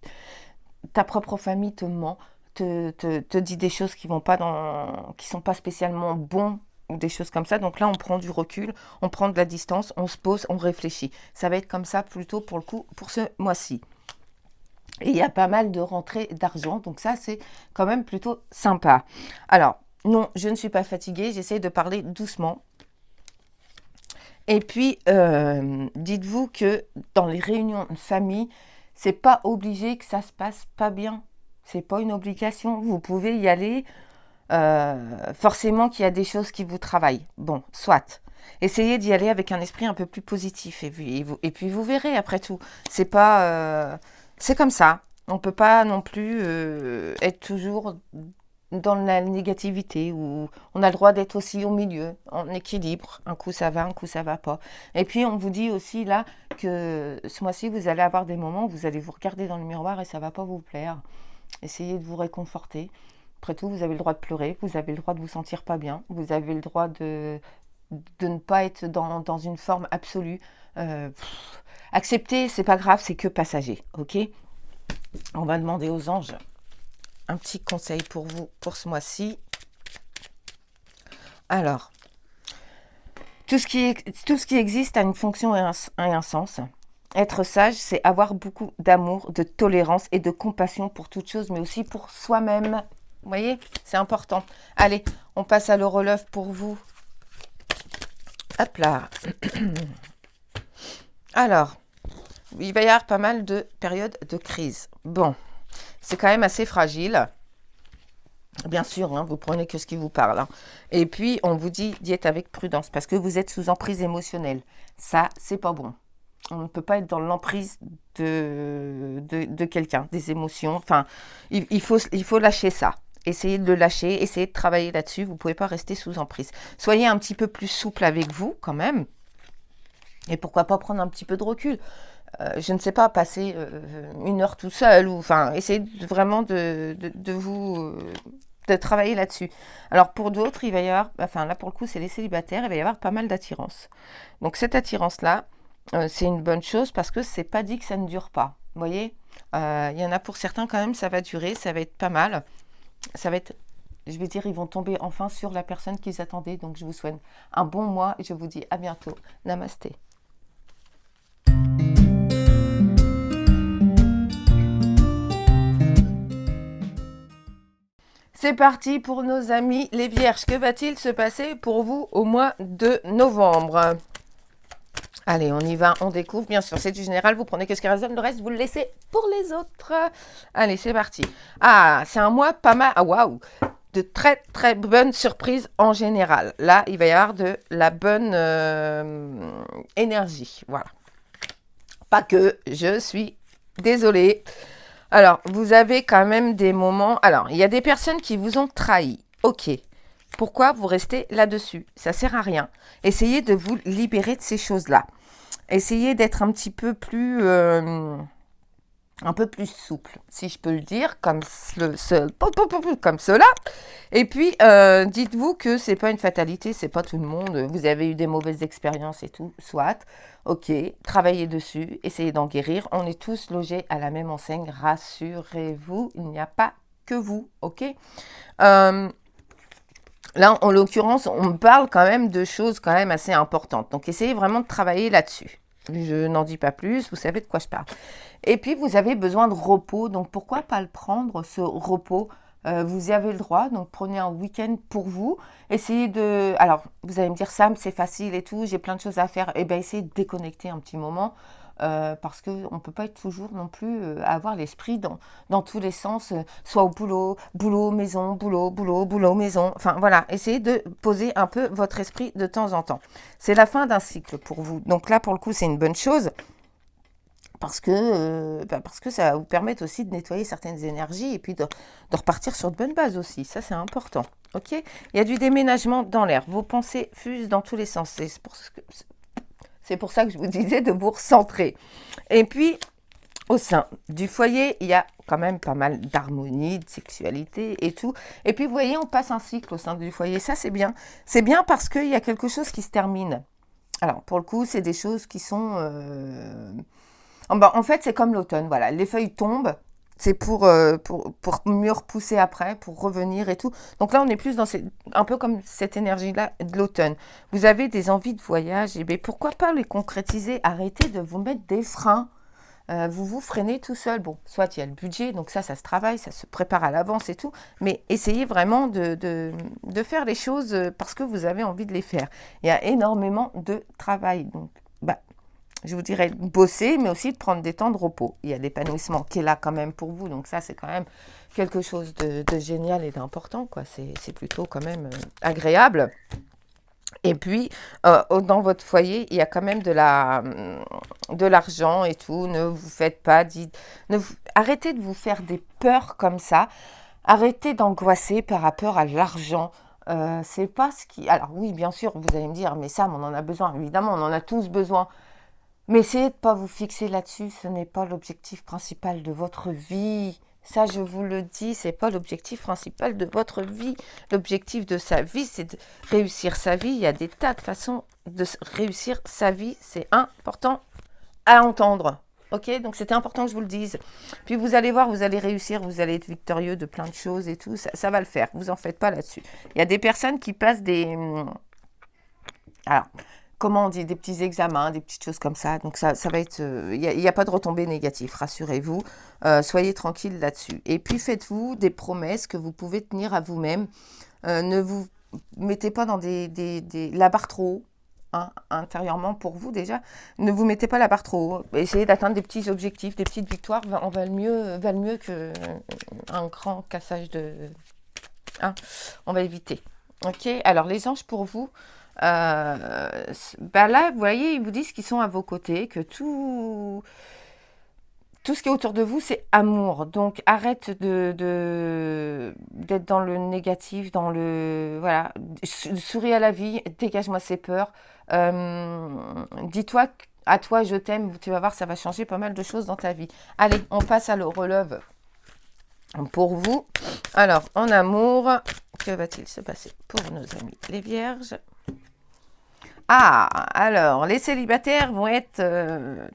ta propre famille te ment, te dit des choses qui sont pas spécialement bons ou des choses comme ça. Donc là, on prend du recul, on prend de la distance, on se pose, on réfléchit. Ça va être comme ça plutôt pour le coup pour ce mois-ci. Et il y a pas mal de rentrées d'argent, donc ça c'est quand même plutôt sympa. Alors, non, je ne suis pas fatiguée, j'essaie de parler doucement. Et puis, dites-vous que dans les réunions de famille, c'est pas obligé que ça se passe pas bien. C'est pas une obligation, vous pouvez y aller. Forcément qu'il y a des choses qui vous travaillent. Bon, soit. Essayez d'y aller avec un esprit un peu plus positif. Et puis vous verrez, après tout. C'est pas... c'est comme ça. On ne peut pas non plus être toujours dans la négativité ou on a le droit d'être aussi au milieu, en équilibre. Un coup ça va, un coup ça va pas. Et puis on vous dit aussi là que ce mois-ci vous allez avoir des moments où vous allez vous regarder dans le miroir et ça va pas vous plaire. Essayez de vous réconforter. Après tout, vous avez le droit de pleurer, vous avez le droit de vous sentir pas bien, vous avez le droit de ne pas être dans une forme absolue. Accepter, c'est pas grave, c'est que passager, ok? On va demander aux anges un petit conseil pour vous pour ce mois-ci. Alors, tout ce qui existe a une fonction et un sens. Être sage, c'est avoir beaucoup d'amour, de tolérance et de compassion pour toute chose, mais aussi pour soi-même. Vous voyez, c'est important. Allez, on passe à l'horologe pour vous. Hop là. Alors, il va y avoir pas mal de périodes de crise. Bon, c'est quand même assez fragile. Bien sûr, hein, vous prenez que ce qui vous parle. Hein. Et puis, on vous dit d'y être avec prudence parce que vous êtes sous emprise émotionnelle. Ça, c'est pas bon. On ne peut pas être dans l'emprise de quelqu'un, des émotions. Enfin, il faut lâcher ça. Essayez de le lâcher, essayez de travailler là-dessus. Vous ne pouvez pas rester sous emprise. Soyez un petit peu plus souple avec vous quand même. Et pourquoi pas prendre un petit peu de recul. Je ne sais pas, passer 1 heure tout seul. Ou, enfin, essayez vraiment de vous... de travailler là-dessus. Alors pour d'autres, il va y avoir... Enfin là pour le coup, c'est les célibataires. Il va y avoir pas mal d'attirance. Donc cette attirance-là, c'est une bonne chose parce que c'est pas dit que ça ne dure pas. Vous voyez, il y en a pour certains quand même, ça va durer, ça va être pas mal. Ça va être, je vais dire, ils vont tomber enfin sur la personne qu'ils attendaient. Donc je vous souhaite un bon mois et je vous dis à bientôt. Namasté. C'est parti pour nos amis les vierges. Que va-t-il se passer pour vous au mois de novembre? Allez, on y va, on découvre. Bien sûr, c'est du général, vous prenez que ce qui résonne, le reste, vous le laissez pour les autres. Allez, c'est parti. Ah, c'est un mois pas mal. Ah, waouh! De très, très bonnes surprises en général. Là, il va y avoir de la bonne énergie. Voilà. Pas que, je suis désolée. Alors, vous avez quand même des moments... Alors, il y a des personnes qui vous ont trahi. Ok. Pourquoi vous restez là-dessus? Ça sert à rien. Essayez de vous libérer de ces choses-là. Essayez d'être un petit peu plus... un peu plus souple, si je peux le dire, comme cela. Et puis, dites-vous que c'est pas une fatalité, c'est pas tout le monde. Vous avez eu des mauvaises expériences et tout, soit. Ok, travaillez dessus, essayez d'en guérir. On est tous logés à la même enseigne, rassurez-vous, il n'y a pas que vous, ok. Là, en l'occurrence, on me parle quand même de choses quand même assez importantes. Donc, essayez vraiment de travailler là-dessus. Je n'en dis pas plus, vous savez de quoi je parle. Et puis, vous avez besoin de repos. Donc, pourquoi pas le prendre, ce repos? Vous y avez le droit. Donc, prenez un week-end pour vous. Essayez de... Alors, vous allez me dire, Sam, c'est facile et tout. J'ai plein de choses à faire. Eh bien, essayez de déconnecter un petit moment. Parce qu'on ne peut pas être toujours non plus avoir l'esprit dans tous les sens, soit au boulot, boulot, maison, boulot, boulot, boulot, maison. Enfin voilà, essayez de poser un peu votre esprit de temps en temps. C'est la fin d'un cycle pour vous. Donc là, pour le coup, c'est une bonne chose. Parce que ça va vous permettre aussi de nettoyer certaines énergies et puis de repartir sur de bonnes bases aussi. Ça, c'est important. Ok. Il y a du déménagement dans l'air. Vos pensées fusent dans tous les sens. C'est pour ça que je vous disais de vous recentrer. Et puis, au sein du foyer, il y a quand même pas mal d'harmonie, de sexualité et tout. Et puis, vous voyez, on passe un cycle au sein du foyer. Ça, c'est bien. C'est bien parce qu'il y a quelque chose qui se termine. Alors, pour le coup, c'est des choses qui sont... en fait, c'est comme l'automne. Voilà, les feuilles tombent. C'est pour mieux repousser après, pour revenir et tout. Donc là, on est plus dans un peu comme cette énergie-là de l'automne. Vous avez des envies de voyage, et bien pourquoi pas les concrétiser? Arrêtez de vous mettre des freins. Vous vous freinez tout seul. Bon, soit il y a le budget, donc ça se travaille, ça se prépare à l'avance et tout. Mais essayez vraiment de faire les choses parce que vous avez envie de les faire. Il y a énormément de travail. Donc, je vous dirais de bosser, mais aussi de prendre des temps de repos. Il y a l'épanouissement qui est là quand même pour vous. Donc ça, c'est quand même quelque chose de génial et d'important, quoi. C'est plutôt quand même agréable. Et puis, dans votre foyer, il y a quand même de l'argent et tout. Ne vous faites pas... arrêtez de vous faire des peurs comme ça. Arrêtez d'angoisser par rapport à l'argent. C'est pas ce qui... Alors oui, bien sûr, vous allez me dire, mais Sam, on en a besoin. Évidemment, on en a tous besoin. Mais essayez de ne pas vous fixer là-dessus, ce n'est pas l'objectif principal de votre vie. Ça, je vous le dis, ce n'est pas l'objectif principal de votre vie. L'objectif de sa vie, c'est de réussir sa vie. Il y a des tas de façons de réussir sa vie. C'est important à entendre. Ok, donc c'était important que je vous le dise. Puis vous allez voir, vous allez réussir, vous allez être victorieux de plein de choses et tout. Ça va le faire, vous en faites pas là-dessus. Il y a des personnes qui passent des... Alors... Comment on dit, des petits examens, des petites choses comme ça. Donc ça va être... Il n'y a pas de retombées négatives, rassurez-vous. Soyez tranquille là-dessus. Et puis faites-vous des promesses que vous pouvez tenir à vous-même. Ne vous mettez pas dans la barre trop haut, hein, intérieurement pour vous déjà. Ne vous mettez pas la barre trop haut. Essayez d'atteindre des petits objectifs, des petites victoires. Valent mieux qu'un grand cassage de... Hein, on va éviter. Ok, alors les anges pour vous... là, vous voyez, ils vous disent qu'ils sont à vos côtés, que tout tout ce qui est autour de vous, c'est amour. Donc, arrête d'être dans le négatif, dans le... Voilà, souris à la vie, dégage-moi ces peurs. Dis-toi, à toi, je t'aime. Tu vas voir, ça va changer pas mal de choses dans ta vie. Allez, on passe à le relève pour vous. Alors, en amour, que va-t-il se passer pour nos amis les vierges? Ah, alors, les célibataires vont être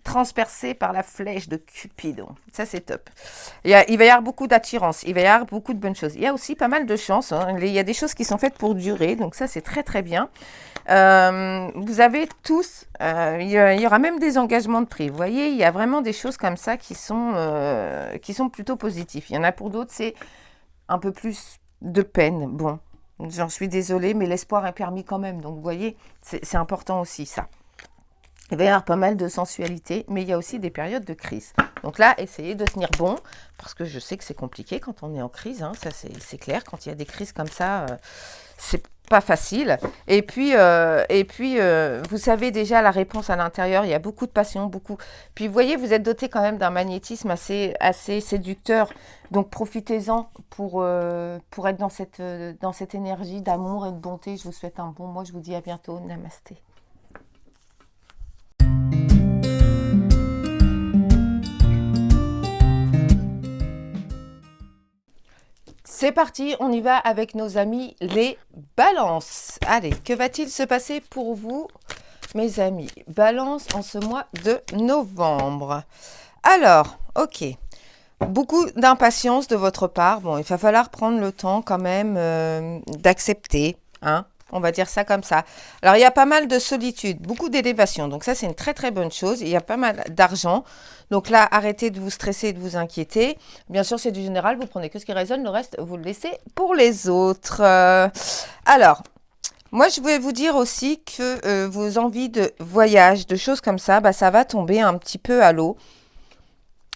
transpercés par la flèche de Cupidon. Ça, c'est top. Il va y avoir beaucoup d'attirance, il va y avoir beaucoup de bonnes choses. Il y a aussi pas mal de chance, hein. Il y a des choses qui sont faites pour durer, donc ça, c'est très, très bien. Vous avez tous, il y aura même des engagements de prix. Vous voyez, il y a vraiment des choses comme ça qui sont plutôt positifs. Il y en a pour d'autres, c'est un peu plus de peine. Bon, j'en suis désolée, mais l'espoir est permis quand même. Donc, vous voyez, c'est important aussi, ça. Il va y avoir pas mal de sensualité, mais il y a aussi des périodes de crise. Donc là, essayez de tenir bon, parce que je sais que c'est compliqué quand on est en crise, hein, ça c'est clair. Quand il y a des crises comme ça, c'est pas facile. Et puis, vous savez déjà la réponse à l'intérieur, il y a beaucoup de passion, beaucoup. Puis vous voyez, vous êtes doté quand même d'un magnétisme assez séducteur. Donc profitez-en pour être dans cette énergie d'amour et de bonté. Je vous souhaite un bon mois, je vous dis à bientôt. Namasté. C'est parti, on y va avec nos amis les balances. Allez, que va-t-il se passer pour vous, mes amis? Balance en ce mois de novembre. Alors, ok. Beaucoup d'impatience de votre part. Bon, il va falloir prendre le temps quand même d'accepter, hein. On va dire ça comme ça. Alors, il y a pas mal de solitude, beaucoup d'élévation. Donc, ça, c'est une très, très bonne chose. Il y a pas mal d'argent. Donc là, arrêtez de vous stresser et de vous inquiéter. Bien sûr, c'est du général. Vous prenez que ce qui résonne. Le reste, vous le laissez pour les autres. Alors, moi, je voulais vous dire aussi que vos envies de voyage, de choses comme ça, bah, ça va tomber un petit peu à l'eau.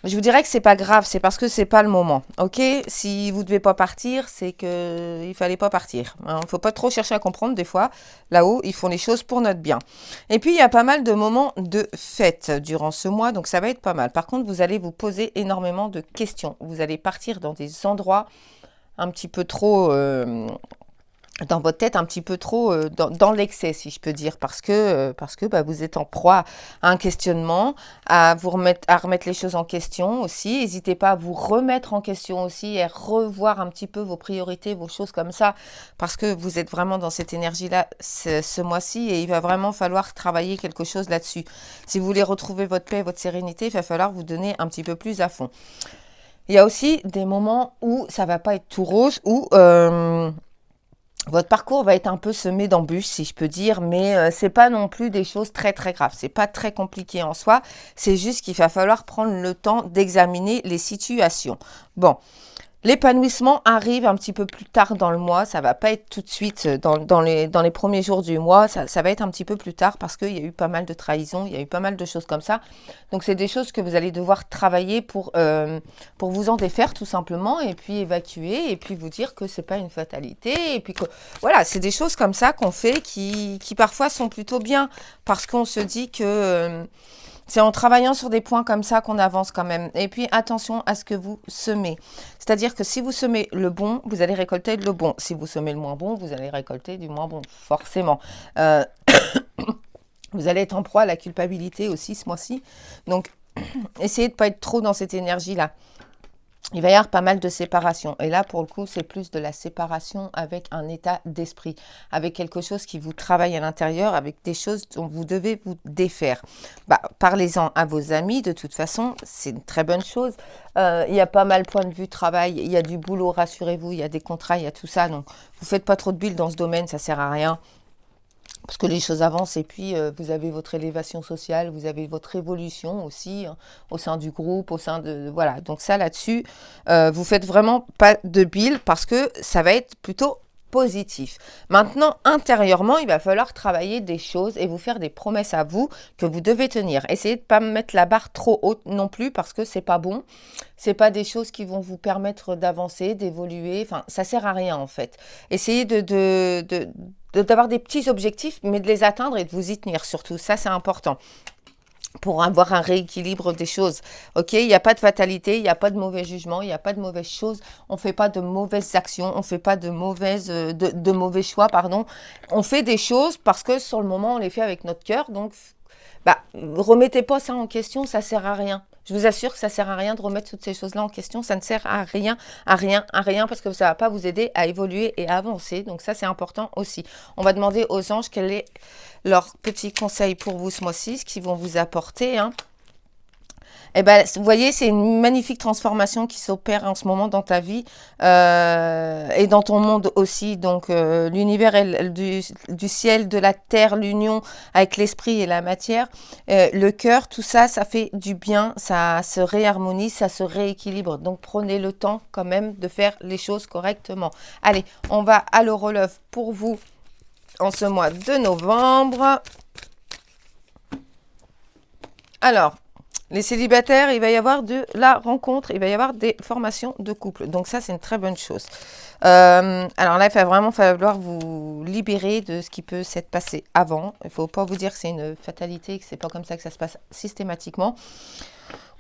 Je vous dirais que c'est pas grave, c'est parce que c'est pas le moment, ok? Si vous devez pas partir, c'est que il fallait pas partir. Hein. Faut pas trop chercher à comprendre des fois. Là-haut, ils font les choses pour notre bien. Et puis il y a pas mal de moments de fête durant ce mois, donc ça va être pas mal. Par contre, vous allez vous poser énormément de questions. Vous allez partir dans des endroits un petit peu trop dans votre tête un petit peu trop dans l'excès, si je peux dire, parce que bah, vous êtes en proie à un questionnement, à remettre les choses en question aussi. N'hésitez pas à vous remettre en question aussi et revoir un petit peu vos priorités, vos choses comme ça, parce que vous êtes vraiment dans cette énergie-là ce mois-ci et il va vraiment falloir travailler quelque chose là-dessus. Si vous voulez retrouver votre paix, votre sérénité, il va falloir vous donner un petit peu plus à fond. Il y a aussi des moments où ça va pas être tout rose, où votre parcours va être un peu semé d'embûches, si je peux dire, mais c'est pas non plus des choses très très graves. C'est pas très compliqué en soi. C'est juste qu'il va falloir prendre le temps d'examiner les situations. Bon. L'épanouissement arrive un petit peu plus tard dans le mois, ça va pas être tout de suite dans les premiers jours du mois, ça va être un petit peu plus tard parce qu'il y a eu pas mal de trahisons, il y a eu pas mal de choses comme ça. Donc c'est des choses que vous allez devoir travailler pour vous en défaire tout simplement et puis évacuer et puis vous dire que c'est pas une fatalité et puis que voilà, c'est des choses comme ça qu'on fait qui parfois sont plutôt bien parce qu'on se dit que c'est en travaillant sur des points comme ça qu'on avance quand même. Et puis, attention à ce que vous semez. C'est-à-dire que si vous semez le bon, vous allez récolter le bon. Si vous semez le moins bon, vous allez récolter du moins bon, forcément. Vous allez être en proie à la culpabilité aussi ce mois-ci. Donc, essayez de ne pas être trop dans cette énergie-là. Il va y avoir pas mal de séparation. Et là, pour le coup, c'est plus de la séparation avec un état d'esprit, avec quelque chose qui vous travaille à l'intérieur, avec des choses dont vous devez vous défaire. Bah, parlez-en à vos amis, de toute façon, c'est une très bonne chose. Il y a pas mal de points de vue travail, il y a du boulot, rassurez-vous, il y a des contrats, il y a tout ça. Donc, vous faites pas trop de bulles dans ce domaine, ça sert à rien. Parce que les choses avancent et puis vous avez votre élévation sociale, vous avez votre évolution aussi hein, au sein du groupe, au sein de... Voilà, donc ça là-dessus, vous faites vraiment pas de bile parce que ça va être plutôt positif. Maintenant, intérieurement, il va falloir travailler des choses et vous faire des promesses à vous que vous devez tenir. Essayez de ne pas mettre la barre trop haute non plus parce que c'est pas bon. C'est pas des choses qui vont vous permettre d'avancer, d'évoluer. Enfin, ça sert à rien en fait. Essayez d'avoir des petits objectifs, mais de les atteindre et de vous y tenir surtout. Ça, c'est important. pour avoir un rééquilibre des choses. Ok, il n'y a pas de fatalité, il n'y a pas de mauvais jugement, il n'y a pas de mauvaises choses, on ne fait pas de mauvaises actions, on ne fait pas de mauvais choix, pardon. On fait des choses parce que sur le moment, on les fait avec notre cœur. Donc, bah, remettez pas ça en question, ça sert à rien. Je vous assure que ça sert à rien de remettre toutes ces choses-là en question. Ça ne sert à rien, à rien, à rien, parce que ça ne va pas vous aider à évoluer et à avancer. Donc ça, c'est important aussi. On va demander aux anges quel est leur petit conseil pour vous ce mois-ci, ce qu'ils vont vous apporter, hein. Eh ben, vous voyez, c'est une magnifique transformation qui s'opère en ce moment dans ta vie et dans ton monde aussi. Donc, l'univers du ciel, de la terre, l'union avec l'esprit et la matière, le cœur, tout ça, ça fait du bien, ça se réharmonise, ça se rééquilibre. Donc, prenez le temps quand même de faire les choses correctement. Allez, on va à l'horologe pour vous en ce mois de novembre. Alors, les célibataires, il va y avoir de la rencontre, il va y avoir des formations de couple. Donc ça, c'est une très bonne chose. Alors là, il va vraiment falloir vous libérer de ce qui peut s'être passé avant. Il ne faut pas vous dire que c'est une fatalité, que c'est pas comme ça que ça se passe systématiquement.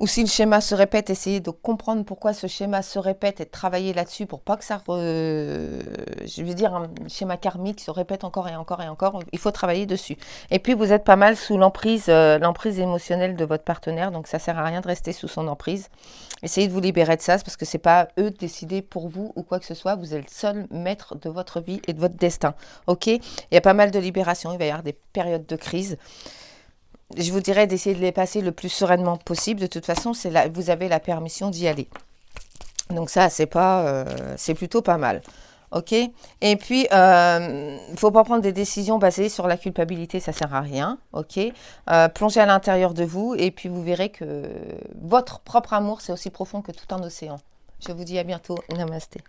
Ou si le schéma se répète, essayez de comprendre pourquoi ce schéma se répète et de travailler là-dessus pour pas que ça, je veux dire, un schéma karmique se répète encore et encore et encore. Il faut travailler dessus. Et puis, vous êtes pas mal sous l'emprise émotionnelle de votre partenaire, donc ça sert à rien de rester sous son emprise. Essayez de vous libérer de ça, parce que c'est pas eux de décider pour vous ou quoi que ce soit. Vous êtes le seul maître de votre vie et de votre destin. Ok ? Il y a pas mal de libération. Il va y avoir des périodes de crise. Je vous dirais d'essayer de les passer le plus sereinement possible. De toute façon, vous avez la permission d'y aller. Donc ça, c'est plutôt pas mal. Ok. Et puis, faut pas prendre des décisions basées sur la culpabilité, ça sert à rien. Ok. Plongez à l'intérieur de vous et puis vous verrez que votre propre amour, c'est aussi profond que tout un océan. Je vous dis à bientôt. Namasté.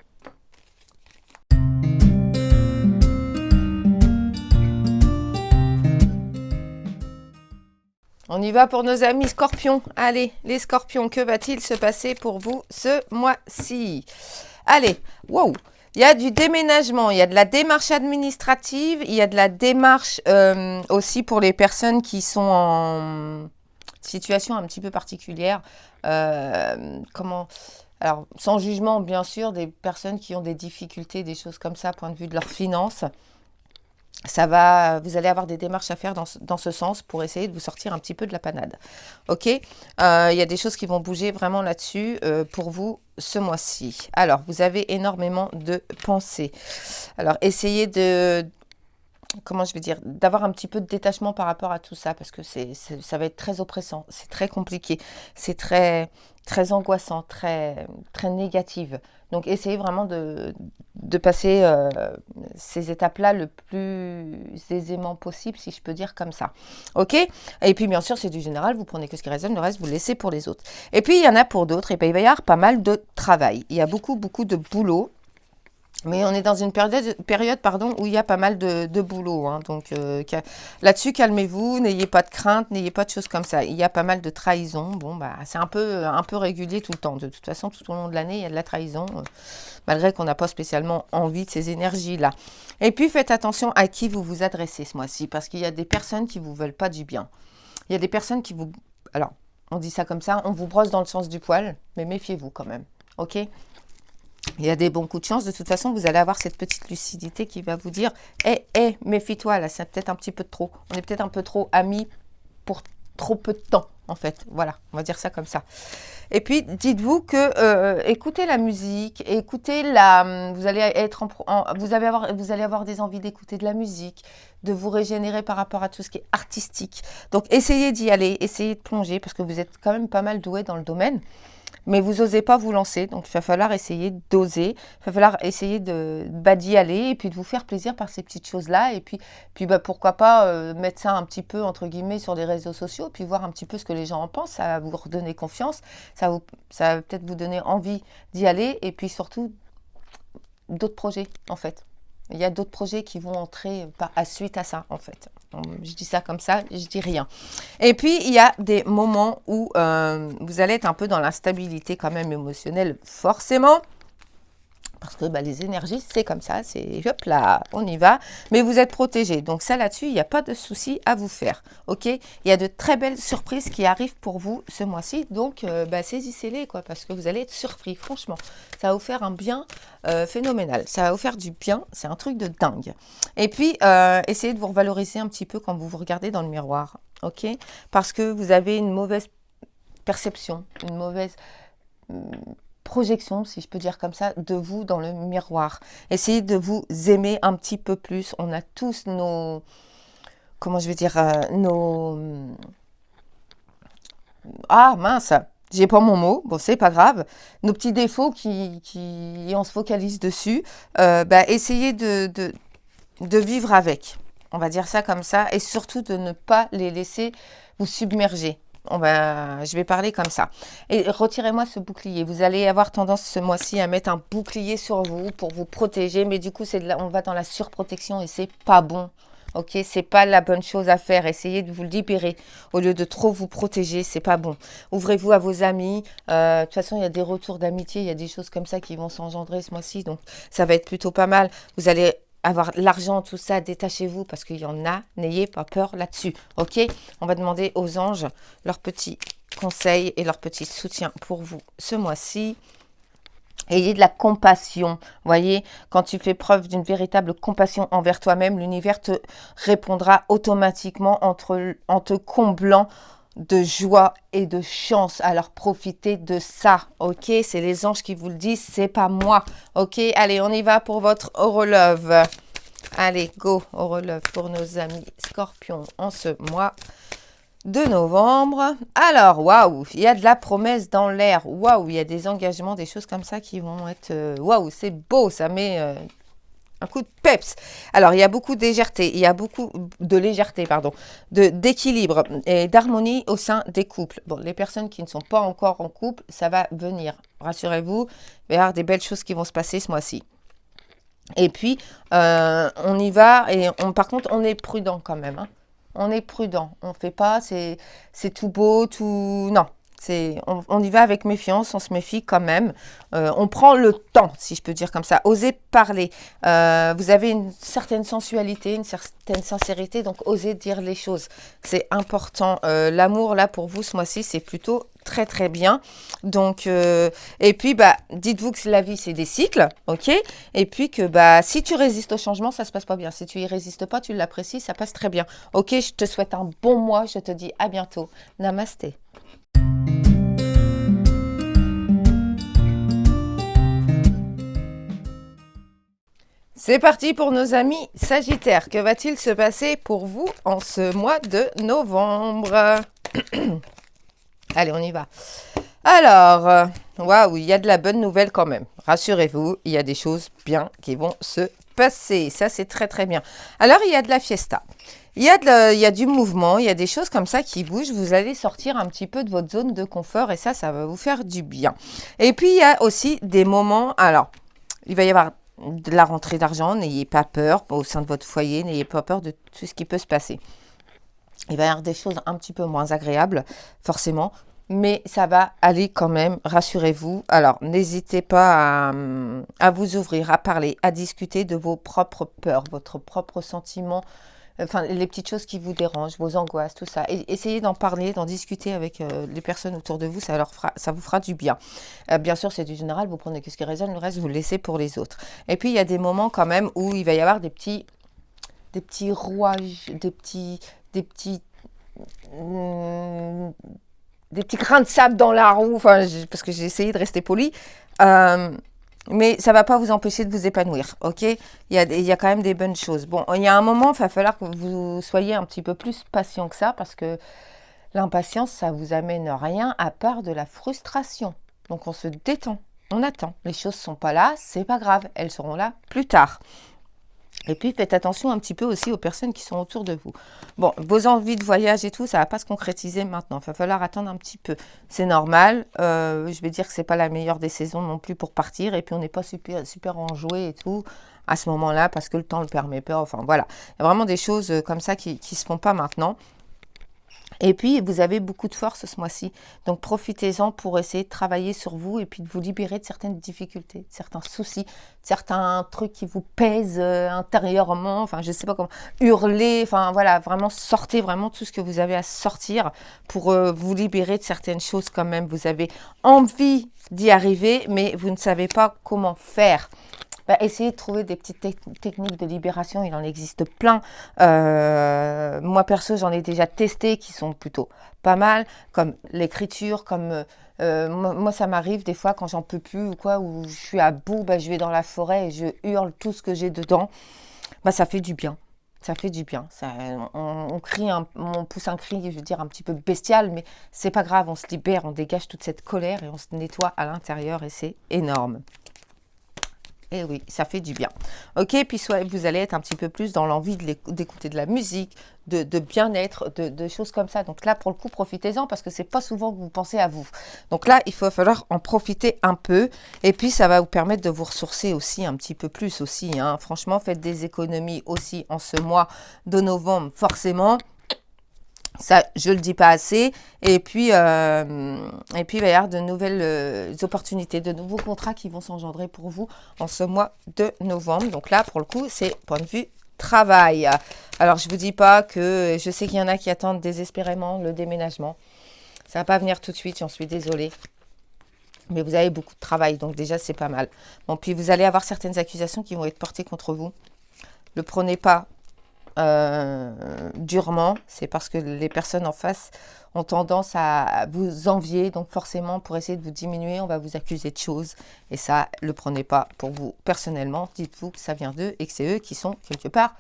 On y va pour nos amis scorpions. Allez, les scorpions, que va-t-il se passer pour vous ce mois-ci? Allez, wow! Il y a du déménagement, il y a de la démarche administrative, il y a de la démarche aussi pour les personnes qui sont en situation un petit peu particulière. Alors, sans jugement, bien sûr, des personnes qui ont des difficultés, des choses comme ça, point de vue de leurs finances. Vous allez avoir des démarches à faire dans ce sens pour essayer de vous sortir un petit peu de la panade. Ok, il y a des choses qui vont bouger vraiment là-dessus pour vous ce mois-ci. Alors, vous avez énormément de pensées. Alors, essayez d'avoir un petit peu de détachement par rapport à tout ça, parce que ça va être très oppressant, c'est très compliqué, c'est très, très angoissant, très, très négative. Donc, essayez vraiment de passer ces étapes-là le plus aisément possible, si je peux dire comme ça. Ok? Et puis, bien sûr, c'est du général, vous prenez que ce qui résonne, le reste, vous laissez pour les autres. Et puis, il y en a pour d'autres, et bien, il va y avoir pas mal de travail. Il y a beaucoup, beaucoup de boulot. Mais on est dans une période où il y a pas mal de boulot. Hein. Donc là-dessus, calmez-vous, n'ayez pas de crainte, n'ayez pas de choses comme ça. Il y a pas mal de trahison. Bon, bah, c'est un peu régulier tout le temps. De toute façon, tout au long de l'année, il y a de la trahison, malgré qu'on n'a pas spécialement envie de ces énergies-là. Et puis, faites attention à qui vous vous adressez ce mois-ci, parce qu'il y a des personnes qui ne vous veulent pas du bien. Il y a des personnes qui vous... Alors, on dit ça comme ça, on vous brosse dans le sens du poil, mais méfiez-vous quand même. Ok ? Il y a des bons coups de chance. De toute façon, vous allez avoir cette petite lucidité qui va vous dire méfie-toi, là, c'est peut-être un petit peu trop. On est peut-être un peu trop amis pour trop peu de temps, en fait. Voilà, on va dire ça comme ça. Et puis, dites-vous que écoutez la musique, vous allez avoir des envies d'écouter de la musique, de vous régénérer par rapport à tout ce qui est artistique. Donc, essayez d'y aller, essayez de plonger, parce que vous êtes quand même pas mal doué dans le domaine. Mais vous n'osez pas vous lancer, donc il va falloir essayer d'oser, il va falloir essayer d'y aller et puis de vous faire plaisir par ces petites choses-là. Et puis pourquoi pas mettre ça un petit peu, entre guillemets, sur les réseaux sociaux, puis voir un petit peu ce que les gens en pensent, ça va vous redonner confiance, ça va peut-être vous donner envie d'y aller et puis surtout d'autres projets, en fait. Il y a d'autres projets qui vont entrer à suite à ça, en fait. Je dis ça comme ça, je dis rien. Et puis, il y a des moments où vous allez être un peu dans l'instabilité quand même émotionnelle, forcément. Parce que bah, les énergies, c'est comme ça, c'est hop là, on y va. Mais vous êtes protégés. Donc ça, là-dessus, il n'y a pas de souci à vous faire. Ok? Il y a de très belles surprises qui arrivent pour vous ce mois-ci. Donc bah, saisissez-les, quoi, parce que vous allez être surpris. Franchement, ça va vous faire un bien phénoménal. Ça va vous faire du bien. C'est un truc de dingue. Et puis, essayez de vous revaloriser un petit peu quand vous vous regardez dans le miroir. Ok? Parce que vous avez une mauvaise perception, une mauvaise projection, si je peux dire comme ça, de vous dans le miroir. Essayez de vous aimer un petit peu plus. On a tous nos, comment je vais dire, nos... Ah mince, j'ai pas mon mot, bon c'est pas grave. Nos petits défauts qui on se focalise dessus, bah, essayez de vivre avec. On va dire ça comme ça. Et surtout de ne pas les laisser vous submerger. Je vais parler comme ça. Et retirez-moi ce bouclier. Vous allez avoir tendance ce mois-ci à mettre un bouclier sur vous pour vous protéger. Mais du coup, on va dans la surprotection et c'est pas bon. Ok, c'est pas la bonne chose à faire. Essayez de vous libérer au lieu de trop vous protéger. C'est pas bon. Ouvrez-vous à vos amis. De toute façon, il y a des retours d'amitié. Il y a des choses comme ça qui vont s'engendrer ce mois-ci. Donc, ça va être plutôt pas mal. Vous allez avoir l'argent, tout ça, détachez-vous parce qu'il y en a, n'ayez pas peur là-dessus, ok? On va demander aux anges leurs petits conseils et leur petit soutien pour vous ce mois-ci. Ayez de la compassion, voyez, quand tu fais preuve d'une véritable compassion envers toi-même, l'univers te répondra automatiquement en te comblant de joie et de chance. Alors profitez de ça, ok? C'est les anges qui vous le disent, c'est pas moi, ok? Allez, on y va pour votre Horolove. Allez, go, Horolove pour nos amis Scorpions en ce mois de novembre. Alors, waouh, il y a de la promesse dans l'air. Waouh, il y a des engagements, des choses comme ça qui vont être... waouh, c'est beau, ça met... un coup de peps. Alors, il y a beaucoup de légèreté, d'équilibre et d'harmonie au sein des couples. Bon, les personnes qui ne sont pas encore en couple, ça va venir. Rassurez-vous, il va y avoir des belles choses qui vont se passer ce mois-ci. Et puis, on y va et par contre, on est prudent quand même. Hein. On est prudent. On ne fait pas, c'est tout beau, tout... Non. On y va avec méfiance, on se méfie quand même. On prend le temps, si je peux dire comme ça. Osez parler. Vous avez une certaine sensualité, une certaine sincérité, donc osez dire les choses. C'est important. L'amour, là, pour vous, ce mois-ci, c'est plutôt très, très bien. Donc, et puis, bah, dites-vous que la vie, c'est des cycles, ok? Et puis que, bah, si tu résistes au changement, ça se passe pas bien. Si tu y résistes pas, tu l'apprécies, ça passe très bien. Ok, je te souhaite un bon mois. Je te dis à bientôt. Namasté. C'est parti pour nos amis Sagittaires. Que va-t-il se passer pour vous en ce mois de novembre? Allez, on y va. Alors, waouh, il y a de la bonne nouvelle quand même. Rassurez-vous, il y a des choses bien qui vont se passer. Ça, c'est très, très bien. Alors, il y a de la fiesta. Il y a du mouvement, il y a des choses comme ça qui bougent. Vous allez sortir un petit peu de votre zone de confort et ça va vous faire du bien. Et puis, il y a aussi des moments... Alors, il va y avoir de la rentrée d'argent, n'ayez pas peur au sein de votre foyer, n'ayez pas peur de tout ce qui peut se passer. Il va y avoir des choses un petit peu moins agréables, forcément, mais ça va aller quand même, rassurez-vous. Alors, n'hésitez pas à vous ouvrir, à parler, à discuter de vos propres peurs, votre propre sentiment, enfin, les petites choses qui vous dérangent, vos angoisses, tout ça. Et essayez d'en parler, d'en discuter avec les personnes autour de vous, ça vous fera du bien. Bien sûr, c'est du général, vous prenez ce qui résonne, le reste, vous le laissez pour les autres. Et puis, il y a des moments quand même où il va y avoir des petits rouages, des petits grains de sable dans la roue, enfin, parce que j'ai essayé de rester poli. Mais ça ne va pas vous empêcher de vous épanouir, ok? Il y a quand même des bonnes choses. Bon, il y a un moment, il va falloir que vous soyez un petit peu plus patient que ça, parce que l'impatience, ça vous amène rien à part de la frustration. Donc, on se détend, on attend. Les choses ne sont pas là, c'est pas grave, elles seront là plus tard. Et puis, faites attention un petit peu aussi aux personnes qui sont autour de vous. Bon, vos envies de voyage et tout, ça ne va pas se concrétiser maintenant. Il va falloir attendre un petit peu. C'est normal. Je vais dire que ce n'est pas la meilleure des saisons non plus pour partir. Et puis, on n'est pas super enjoué et tout à ce moment-là parce que le temps ne le permet pas. Enfin, voilà. Il y a vraiment des choses comme ça qui ne se font pas maintenant. Et puis, vous avez beaucoup de force ce mois-ci. Donc, profitez-en pour essayer de travailler sur vous et puis de vous libérer de certaines difficultés, de certains soucis, de certains trucs qui vous pèsent intérieurement. Enfin, je ne sais pas comment. Hurler. Enfin, voilà, vraiment, sortez vraiment tout ce que vous avez à sortir pour vous libérer de certaines choses quand même. Vous avez envie d'y arriver, mais vous ne savez pas comment faire. Essayez de trouver des petites techniques de libération, il en existe plein. Moi, perso, j'en ai déjà testé qui sont plutôt pas mal, comme l'écriture, comme... moi, ça m'arrive des fois quand j'en peux plus ou quoi, où je suis à bout, je vais dans la forêt et je hurle tout ce que j'ai dedans. Ça fait du bien. Ça fait du bien. Ça, on crie, on pousse un cri, je veux dire, un petit peu bestial, mais c'est pas grave, on se libère, on dégage toute cette colère et on se nettoie à l'intérieur et c'est énorme. Et oui, ça fait du bien. Ok, puis soit vous allez être un petit peu plus dans l'envie d'écouter de la musique, de bien-être, de choses comme ça. Donc là, pour le coup, profitez-en parce que c'est pas souvent que vous pensez à vous. Donc là, il va falloir en profiter un peu. Et puis, ça va vous permettre de vous ressourcer aussi un petit peu plus aussi. Hein. Franchement, faites des économies aussi en ce mois de novembre, forcément. Ça, je le dis pas assez. Et puis, il va y avoir de nouvelles opportunités, de nouveaux contrats qui vont s'engendrer pour vous en ce mois de novembre. Donc là, pour le coup, c'est point de vue travail. Alors, je vous dis pas que je sais qu'il y en a qui attendent désespérément le déménagement. Ça va pas venir tout de suite, j'en suis désolée. Mais vous avez beaucoup de travail, donc déjà, c'est pas mal. Bon, puis vous allez avoir certaines accusations qui vont être portées contre vous. Le prenez pas durement, c'est parce que les personnes en face ont tendance à vous envier, donc forcément pour essayer de vous diminuer, on va vous accuser de choses et ça, le prenez pas pour vous personnellement, dites-vous que ça vient d'eux et que c'est eux qui sont quelque part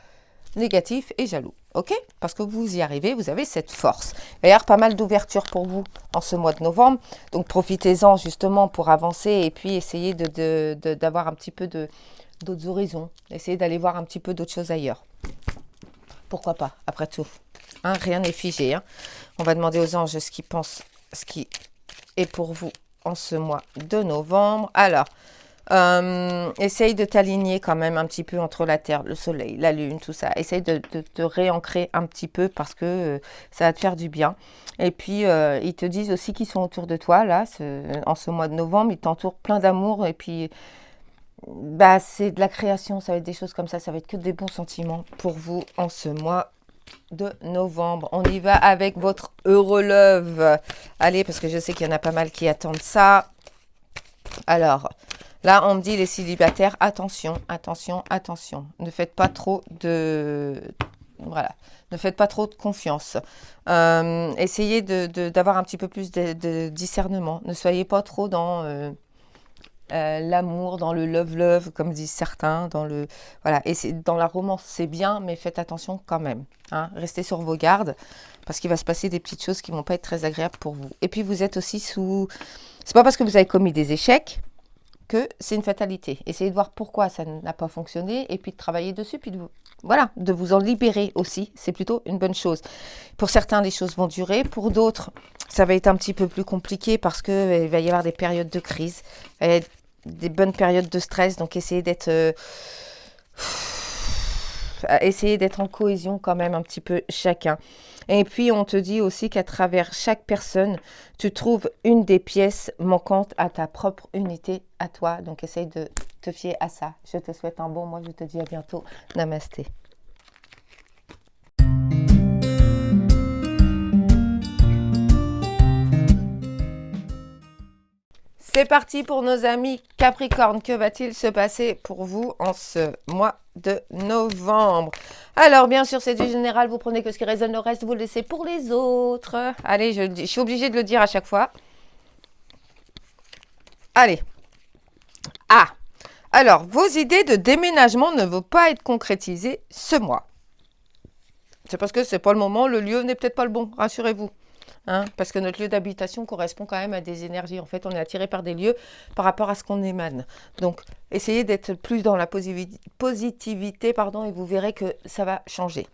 négatifs et jaloux, ok? Parce que vous y arrivez, vous avez cette force. Il va y avoir pas mal d'ouverture pour vous en ce mois de novembre, donc profitez-en justement pour avancer et puis essayer d'avoir un petit peu d'autres horizons, essayez d'aller voir un petit peu d'autres choses ailleurs. Pourquoi pas, après tout. Hein, rien n'est figé. Hein. On va demander aux anges ce qu'ils pensent, ce qui est pour vous en ce mois de novembre. Alors, essaye de t'aligner quand même un petit peu entre la Terre, le Soleil, la Lune, tout ça. Essaye de te réancrer un petit peu parce que ça va te faire du bien. Et puis, ils te disent aussi qu'ils sont autour de toi, là, en ce mois de novembre. Ils t'entourent plein d'amour et puis... c'est de la création, ça va être des choses comme ça va être que des bons sentiments pour vous en ce mois de novembre. On y va avec votre Heureux Love. Allez, parce que je sais qu'il y en a pas mal qui attendent ça. Alors, là, on me dit les célibataires, attention, attention, attention. Ne faites pas trop de... Voilà. Ne faites pas trop de confiance. Essayez d'avoir un petit peu plus de discernement. Ne soyez pas trop dans... l'amour, dans le love, comme disent certains, voilà, et dans la romance, c'est bien, mais faites attention quand même, hein, restez sur vos gardes, parce qu'il va se passer des petites choses qui vont pas être très agréables pour vous. Et puis vous êtes aussi c'est pas parce que vous avez commis des échecs que c'est une fatalité. Essayez de voir pourquoi ça n'a pas fonctionné, et puis de travailler dessus, puis de vous en libérer aussi, c'est plutôt une bonne chose. Pour certains, les choses vont durer, pour d'autres, ça va être un petit peu plus compliqué parce qu'il va y avoir des périodes de crise, des bonnes périodes de stress, donc essayez d'être en cohésion quand même un petit peu chacun. Et puis on te dit aussi qu'à travers chaque personne, tu trouves une des pièces manquantes à ta propre unité à toi, donc essaye de te fier à ça. Je te souhaite un bon mois, je te dis à bientôt. Namasté. C'est parti pour nos amis Capricorne. Que va-t-il se passer pour vous en ce mois de novembre? Alors, bien sûr, c'est du général. Vous prenez que ce qui résonne, le reste, vous le laissez pour les autres. Allez, je suis obligée de le dire à chaque fois. Allez. Ah. Alors, vos idées de déménagement ne vont pas être concrétisées ce mois. C'est parce que c'est pas le moment, le lieu n'est peut-être pas le bon, rassurez-vous. Hein, parce que notre lieu d'habitation correspond quand même à des énergies. En fait, on est attiré par des lieux par rapport à ce qu'on émane. Donc, essayez d'être plus dans la positivité, et vous verrez que ça va changer.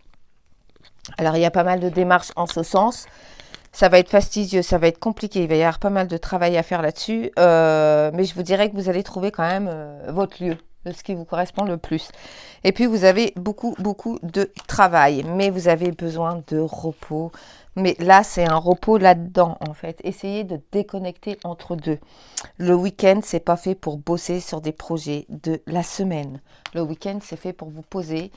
Alors, il y a pas mal de démarches en ce sens. Ça va être fastidieux, ça va être compliqué. Il va y avoir pas mal de travail à faire là-dessus. Mais je vous dirais que vous allez trouver quand même votre lieu, ce qui vous correspond le plus. Et puis, vous avez beaucoup de travail. Mais vous avez besoin de repos, Mais là, c'est un repos là-dedans, en fait. Essayez de déconnecter entre deux. Le week-end, c'est pas fait pour bosser sur des projets de la semaine. Le week-end, c'est fait pour vous poser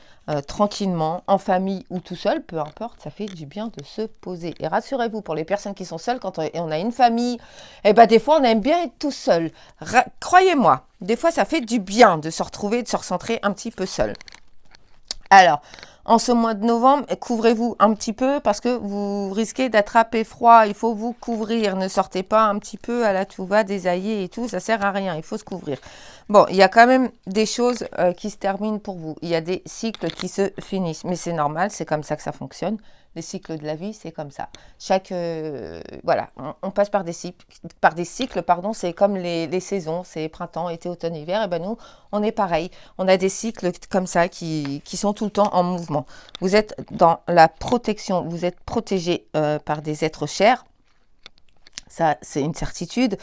tranquillement, en famille ou tout seul, peu importe, ça fait du bien de se poser. Et rassurez-vous, pour les personnes qui sont seules, quand on a une famille, eh ben, des fois, on aime bien être tout seul. Croyez-moi, des fois, ça fait du bien de se retrouver, de se recentrer un petit peu seul. Alors, en ce mois de novembre, couvrez-vous un petit peu parce que vous risquez d'attraper froid. Il faut vous couvrir. Ne sortez pas un petit peu à la tout-va, désaillé et tout. Ça sert à rien. Il faut se couvrir. Bon, il y a quand même des choses qui se terminent pour vous. Il y a des cycles qui se finissent. Mais c'est normal, c'est comme ça que ça fonctionne. Les cycles de la vie, c'est comme ça. Voilà, on passe par des cycles, pardon. C'est comme les saisons, c'est printemps, été, automne, hiver. Et ben nous, on est pareil. On a des cycles comme ça qui sont tout le temps en mouvement. Vous êtes dans la protection, vous êtes protégé par des êtres chers. Ça, c'est une certitude.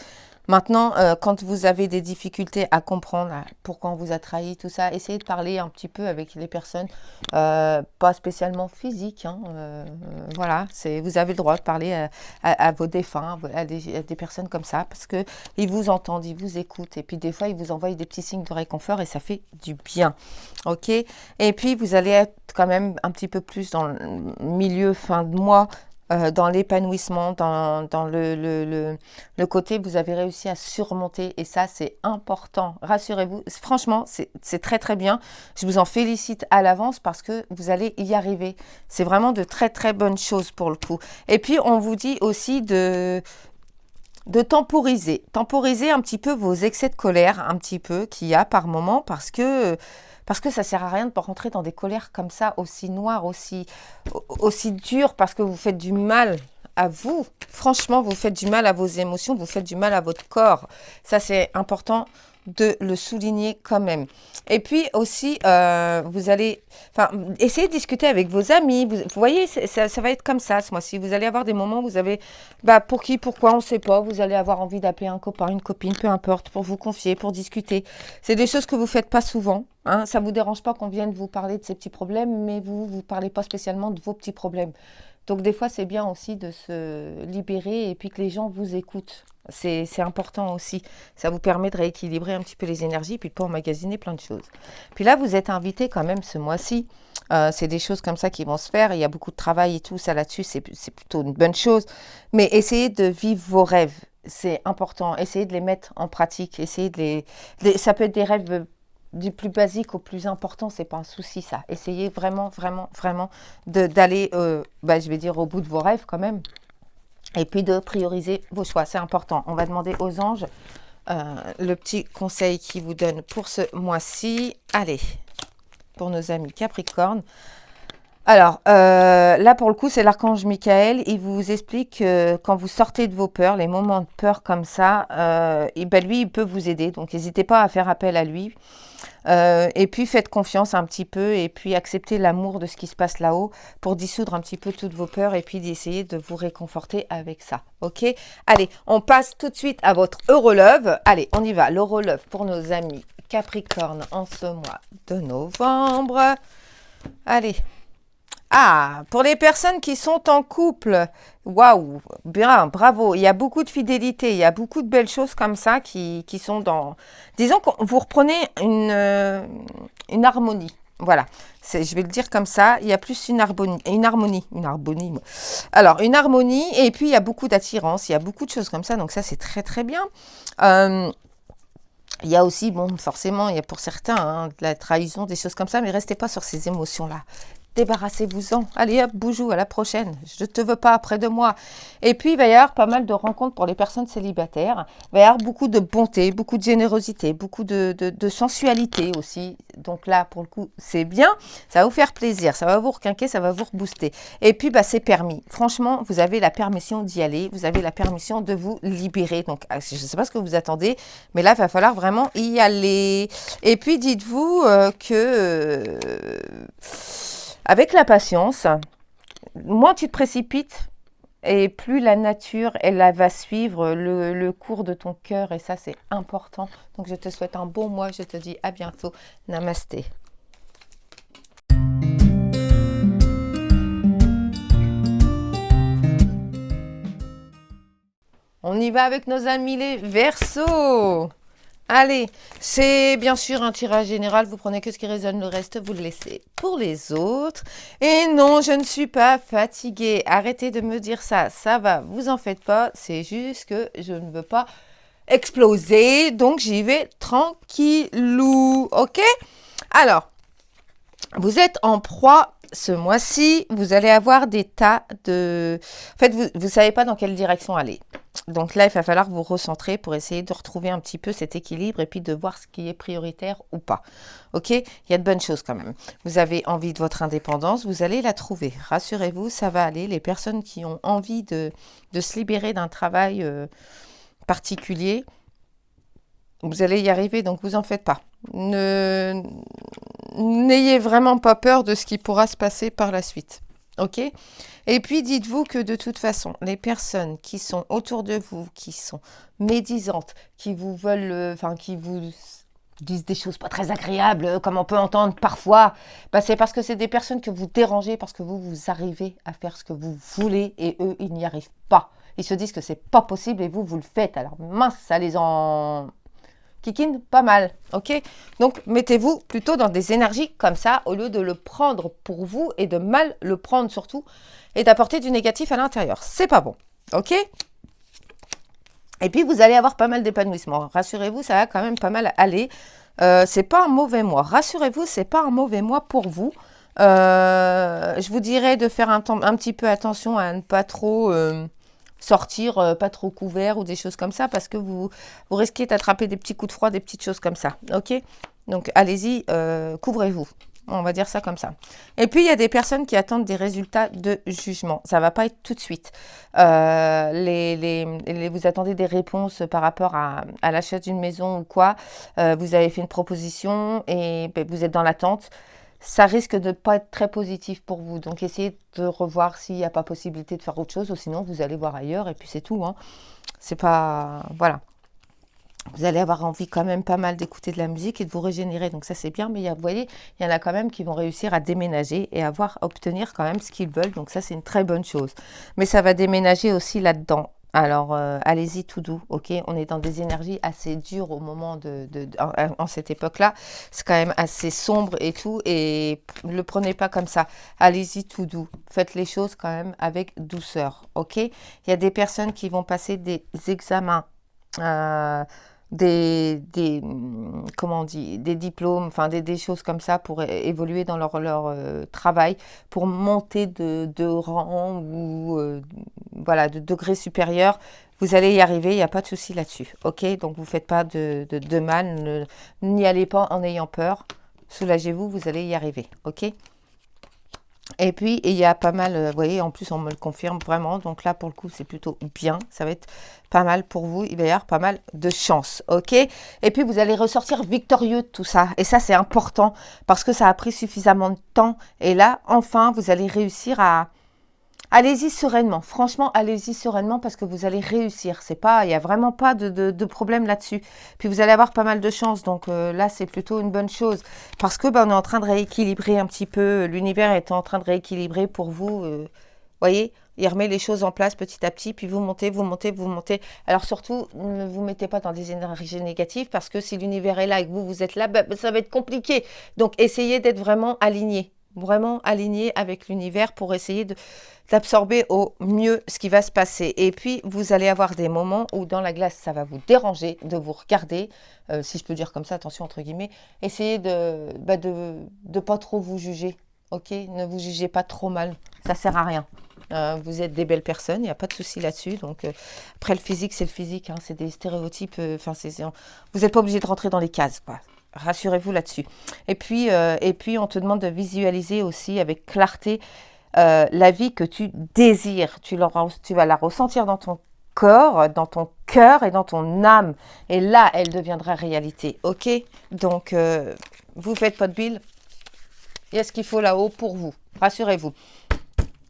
Maintenant, quand vous avez des difficultés à comprendre pourquoi on vous a trahi, tout ça, essayez de parler un petit peu avec les personnes, pas spécialement physiques. Hein, voilà, vous avez le droit de parler à vos défunts, à des personnes comme ça, parce qu'ils vous entendent, ils vous écoutent, et puis des fois, ils vous envoient des petits signes de réconfort, et ça fait du bien. Ok. Et puis, vous allez être quand même un petit peu plus dans le milieu, fin de mois, dans l'épanouissement, dans le côté, vous avez réussi à surmonter et ça, c'est important. Rassurez-vous, franchement, c'est très très bien. Je vous en félicite à l'avance parce que vous allez y arriver. C'est vraiment de très très bonnes choses pour le coup. Et puis, on vous dit aussi de temporiser un petit peu vos excès de colère, un petit peu qu'il y a par moment, parce que ça sert à rien de pas rentrer dans des colères comme ça, aussi noires, aussi dures, parce que vous faites du mal à vous. Franchement, vous faites du mal à vos émotions, vous faites du mal à votre corps. Ça, c'est important de le souligner quand même. Et puis aussi, vous allez, essayez de discuter avec vos amis. Vous voyez, ça va être comme ça ce mois-ci. Vous allez avoir des moments où vous avez, pour qui, pourquoi, on ne sait pas. Vous allez avoir envie d'appeler un copain, une copine, peu importe, pour vous confier, pour discuter. C'est des choses que vous faites pas souvent. Hein. Ça vous dérange pas qu'on vienne vous parler de ces petits problèmes, mais vous parlez pas spécialement de vos petits problèmes. Donc des fois, c'est bien aussi de se libérer et puis que les gens vous écoutent. C'est important aussi. Ça vous permet de rééquilibrer un petit peu les énergies puis de pas emmagasiner plein de choses. Puis là, vous êtes invité quand même ce mois-ci. C'est des choses comme ça qui vont se faire. Il y a beaucoup de travail et tout ça là-dessus. C'est plutôt une bonne chose. Mais essayez de vivre vos rêves. C'est important. Essayez de les mettre en pratique. Essayez ça peut être des rêves du plus basique au plus important, c'est pas un souci ça. Essayez vraiment, vraiment, vraiment d'aller, je vais dire, au bout de vos rêves quand même. Et puis de prioriser vos choix, c'est important. On va demander aux anges le petit conseil qu'ils vous donnent pour ce mois-ci. Allez, pour nos amis Capricorne. Alors, là, pour le coup, c'est l'archange Michael. Il vous explique que quand vous sortez de vos peurs, les moments de peur comme ça, lui, il peut vous aider. Donc, n'hésitez pas à faire appel à lui. Et puis, faites confiance un petit peu et puis acceptez l'amour de ce qui se passe là-haut pour dissoudre un petit peu toutes vos peurs et puis d'essayer de vous réconforter avec ça. Ok? Allez, on passe tout de suite à votre Eurolove. Allez, on y va. L'Eurolove pour nos amis Capricorne en ce mois de novembre. Allez. Ah, pour les personnes qui sont en couple, waouh, bien, bravo. Il y a beaucoup de fidélité, il y a beaucoup de belles choses comme ça qui sont dans... Disons que vous reprenez une harmonie. Voilà, je vais le dire comme ça. Il y a plus une harmonie. Alors, une harmonie et puis il y a beaucoup d'attirance, il y a beaucoup de choses comme ça. Donc ça, c'est très, très bien. Il y a aussi, forcément, il y a pour certains de la trahison, des choses comme ça, mais restez pas sur ces émotions-là. Débarrassez-vous-en. Allez hop, boujou, à la prochaine. Je ne te veux pas près de moi. Et puis, il va y avoir pas mal de rencontres pour les personnes célibataires. Il va y avoir beaucoup de bonté, beaucoup de générosité, beaucoup de sensualité aussi. Donc là, pour le coup, c'est bien. Ça va vous faire plaisir. Ça va vous requinquer, ça va vous rebooster. Et puis, c'est permis. Franchement, vous avez la permission d'y aller. Vous avez la permission de vous libérer. Donc, je ne sais pas ce que vous attendez, mais là, il va falloir vraiment y aller. Et puis, dites-vous que... avec la patience, moins tu te précipites et plus la nature, elle va suivre le cours de ton cœur et ça, c'est important. Donc, je te souhaite un bon mois. Je te dis à bientôt. Namasté. On y va avec nos amis les Verseaux. Allez, c'est bien sûr un tirage général, vous prenez que ce qui résonne, le reste vous le laissez pour les autres. Et non, je ne suis pas fatiguée, arrêtez de me dire ça, ça va, vous en faites pas, c'est juste que je ne veux pas exploser, donc j'y vais tranquillou, ok? Alors, vous êtes en proie ce mois-ci, vous allez avoir des tas de... En fait, vous ne savez pas dans quelle direction aller. Donc là, il va falloir vous recentrer pour essayer de retrouver un petit peu cet équilibre et puis de voir ce qui est prioritaire ou pas. Ok? Il y a de bonnes choses quand même. Vous avez envie de votre indépendance, vous allez la trouver. Rassurez-vous, ça va aller. Les personnes qui ont envie de se libérer d'un travail particulier, vous allez y arriver, donc vous en faites pas. N'ayez vraiment pas peur de ce qui pourra se passer par la suite. Ok? Et puis, dites-vous que de toute façon, les personnes qui sont autour de vous, qui sont médisantes, qui vous veulent, qui vous disent des choses pas très agréables, comme on peut entendre parfois, bah, c'est parce que c'est des personnes que vous dérangez, parce que vous arrivez à faire ce que vous voulez et eux, ils n'y arrivent pas. Ils se disent que c'est pas possible et vous le faites. Alors mince, ça les en... kikine pas mal, ok? Donc, mettez-vous plutôt dans des énergies comme ça, au lieu de le prendre pour vous et de mal le prendre surtout, et d'apporter du négatif à l'intérieur. C'est pas bon, ok? Et puis, vous allez avoir pas mal d'épanouissement. Rassurez-vous, ça va quand même pas mal aller. C'est pas un mauvais mois. Rassurez-vous, c'est pas un mauvais mois pour vous. Je vous dirais de faire un petit peu attention à ne pas trop... sortir pas trop couvert ou des choses comme ça parce que vous risquez d'attraper des petits coups de froid, des petites choses comme ça. Ok? Donc, allez-y, couvrez-vous. On va dire ça comme ça. Et puis, il y a des personnes qui attendent des résultats de jugement. Ça ne va pas être tout de suite. Vous attendez des réponses par rapport à l'achat d'une maison ou quoi. Vous avez fait une proposition et vous êtes dans l'attente. Ça risque de ne pas être très positif pour vous. Donc, essayez de revoir s'il n'y a pas possibilité de faire autre chose ou sinon, vous allez voir ailleurs et puis c'est tout. Hein. C'est pas... Voilà. Vous allez avoir envie quand même pas mal d'écouter de la musique et de vous régénérer. Donc, ça, c'est bien. Mais vous voyez, il y en a quand même qui vont réussir à déménager et à obtenir quand même ce qu'ils veulent. Donc, ça, c'est une très bonne chose. Mais ça va déménager aussi là-dedans. Alors, allez-y tout doux, ok? On est dans des énergies assez dures au moment en cette époque-là. C'est quand même assez sombre et tout, et ne le prenez pas comme ça. Allez-y tout doux. Faites les choses quand même avec douceur, ok? Il y a des personnes qui vont passer des examens, comment on dit, des diplômes, enfin des choses comme ça pour évoluer dans leur travail, pour monter de rang ou voilà, de degré supérieur. Vous allez y arriver, il n'y a pas de souci là-dessus. Ok? Donc, vous ne faites pas de mal, n'y allez pas en ayant peur. Soulagez-vous, vous allez y arriver. Ok? Et puis, il y a pas mal, vous voyez, en plus, on me le confirme vraiment. Donc là, pour le coup, c'est plutôt bien. Ça va être pas mal pour vous. Il va y avoir pas mal de chance, ok? Et puis, vous allez ressortir victorieux de tout ça. Et ça, c'est important parce que ça a pris suffisamment de temps. Et là, enfin, vous allez réussir à... Allez-y sereinement. Franchement, allez-y sereinement parce que vous allez réussir. C'est pas, il n'y a vraiment pas de problème là-dessus. Puis vous allez avoir pas mal de chance. Donc là, c'est plutôt une bonne chose. Parce que on est en train de rééquilibrer un petit peu. L'univers est en train de rééquilibrer pour vous. Voyez, il remet les choses en place petit à petit. Puis vous montez, vous montez, vous montez. Alors surtout, ne vous mettez pas dans des énergies négatives parce que si l'univers est là et que vous êtes là, ça va être compliqué. Donc essayez d'être vraiment aligné. Vraiment aligné avec l'univers pour essayer d'absorber au mieux ce qui va se passer. Et puis, vous allez avoir des moments où dans la glace, ça va vous déranger de vous regarder, si je peux dire comme ça, attention entre guillemets. Essayez de pas trop vous juger, ok? Ne vous jugez pas trop mal, ça sert à rien. Vous êtes des belles personnes, il n'y a pas de souci là-dessus. Donc, après le physique, c'est le physique, hein, c'est des stéréotypes. Vous n'êtes pas obligé de rentrer dans les cases, quoi. Rassurez-vous là-dessus. Et puis, on te demande de visualiser aussi avec clarté la vie que tu désires. Tu vas la ressentir dans ton corps, dans ton cœur et dans ton âme. Et là, elle deviendra réalité. Ok? Donc, vous faites pas de bile. Il y a ce qu'il faut là-haut pour vous. Rassurez-vous.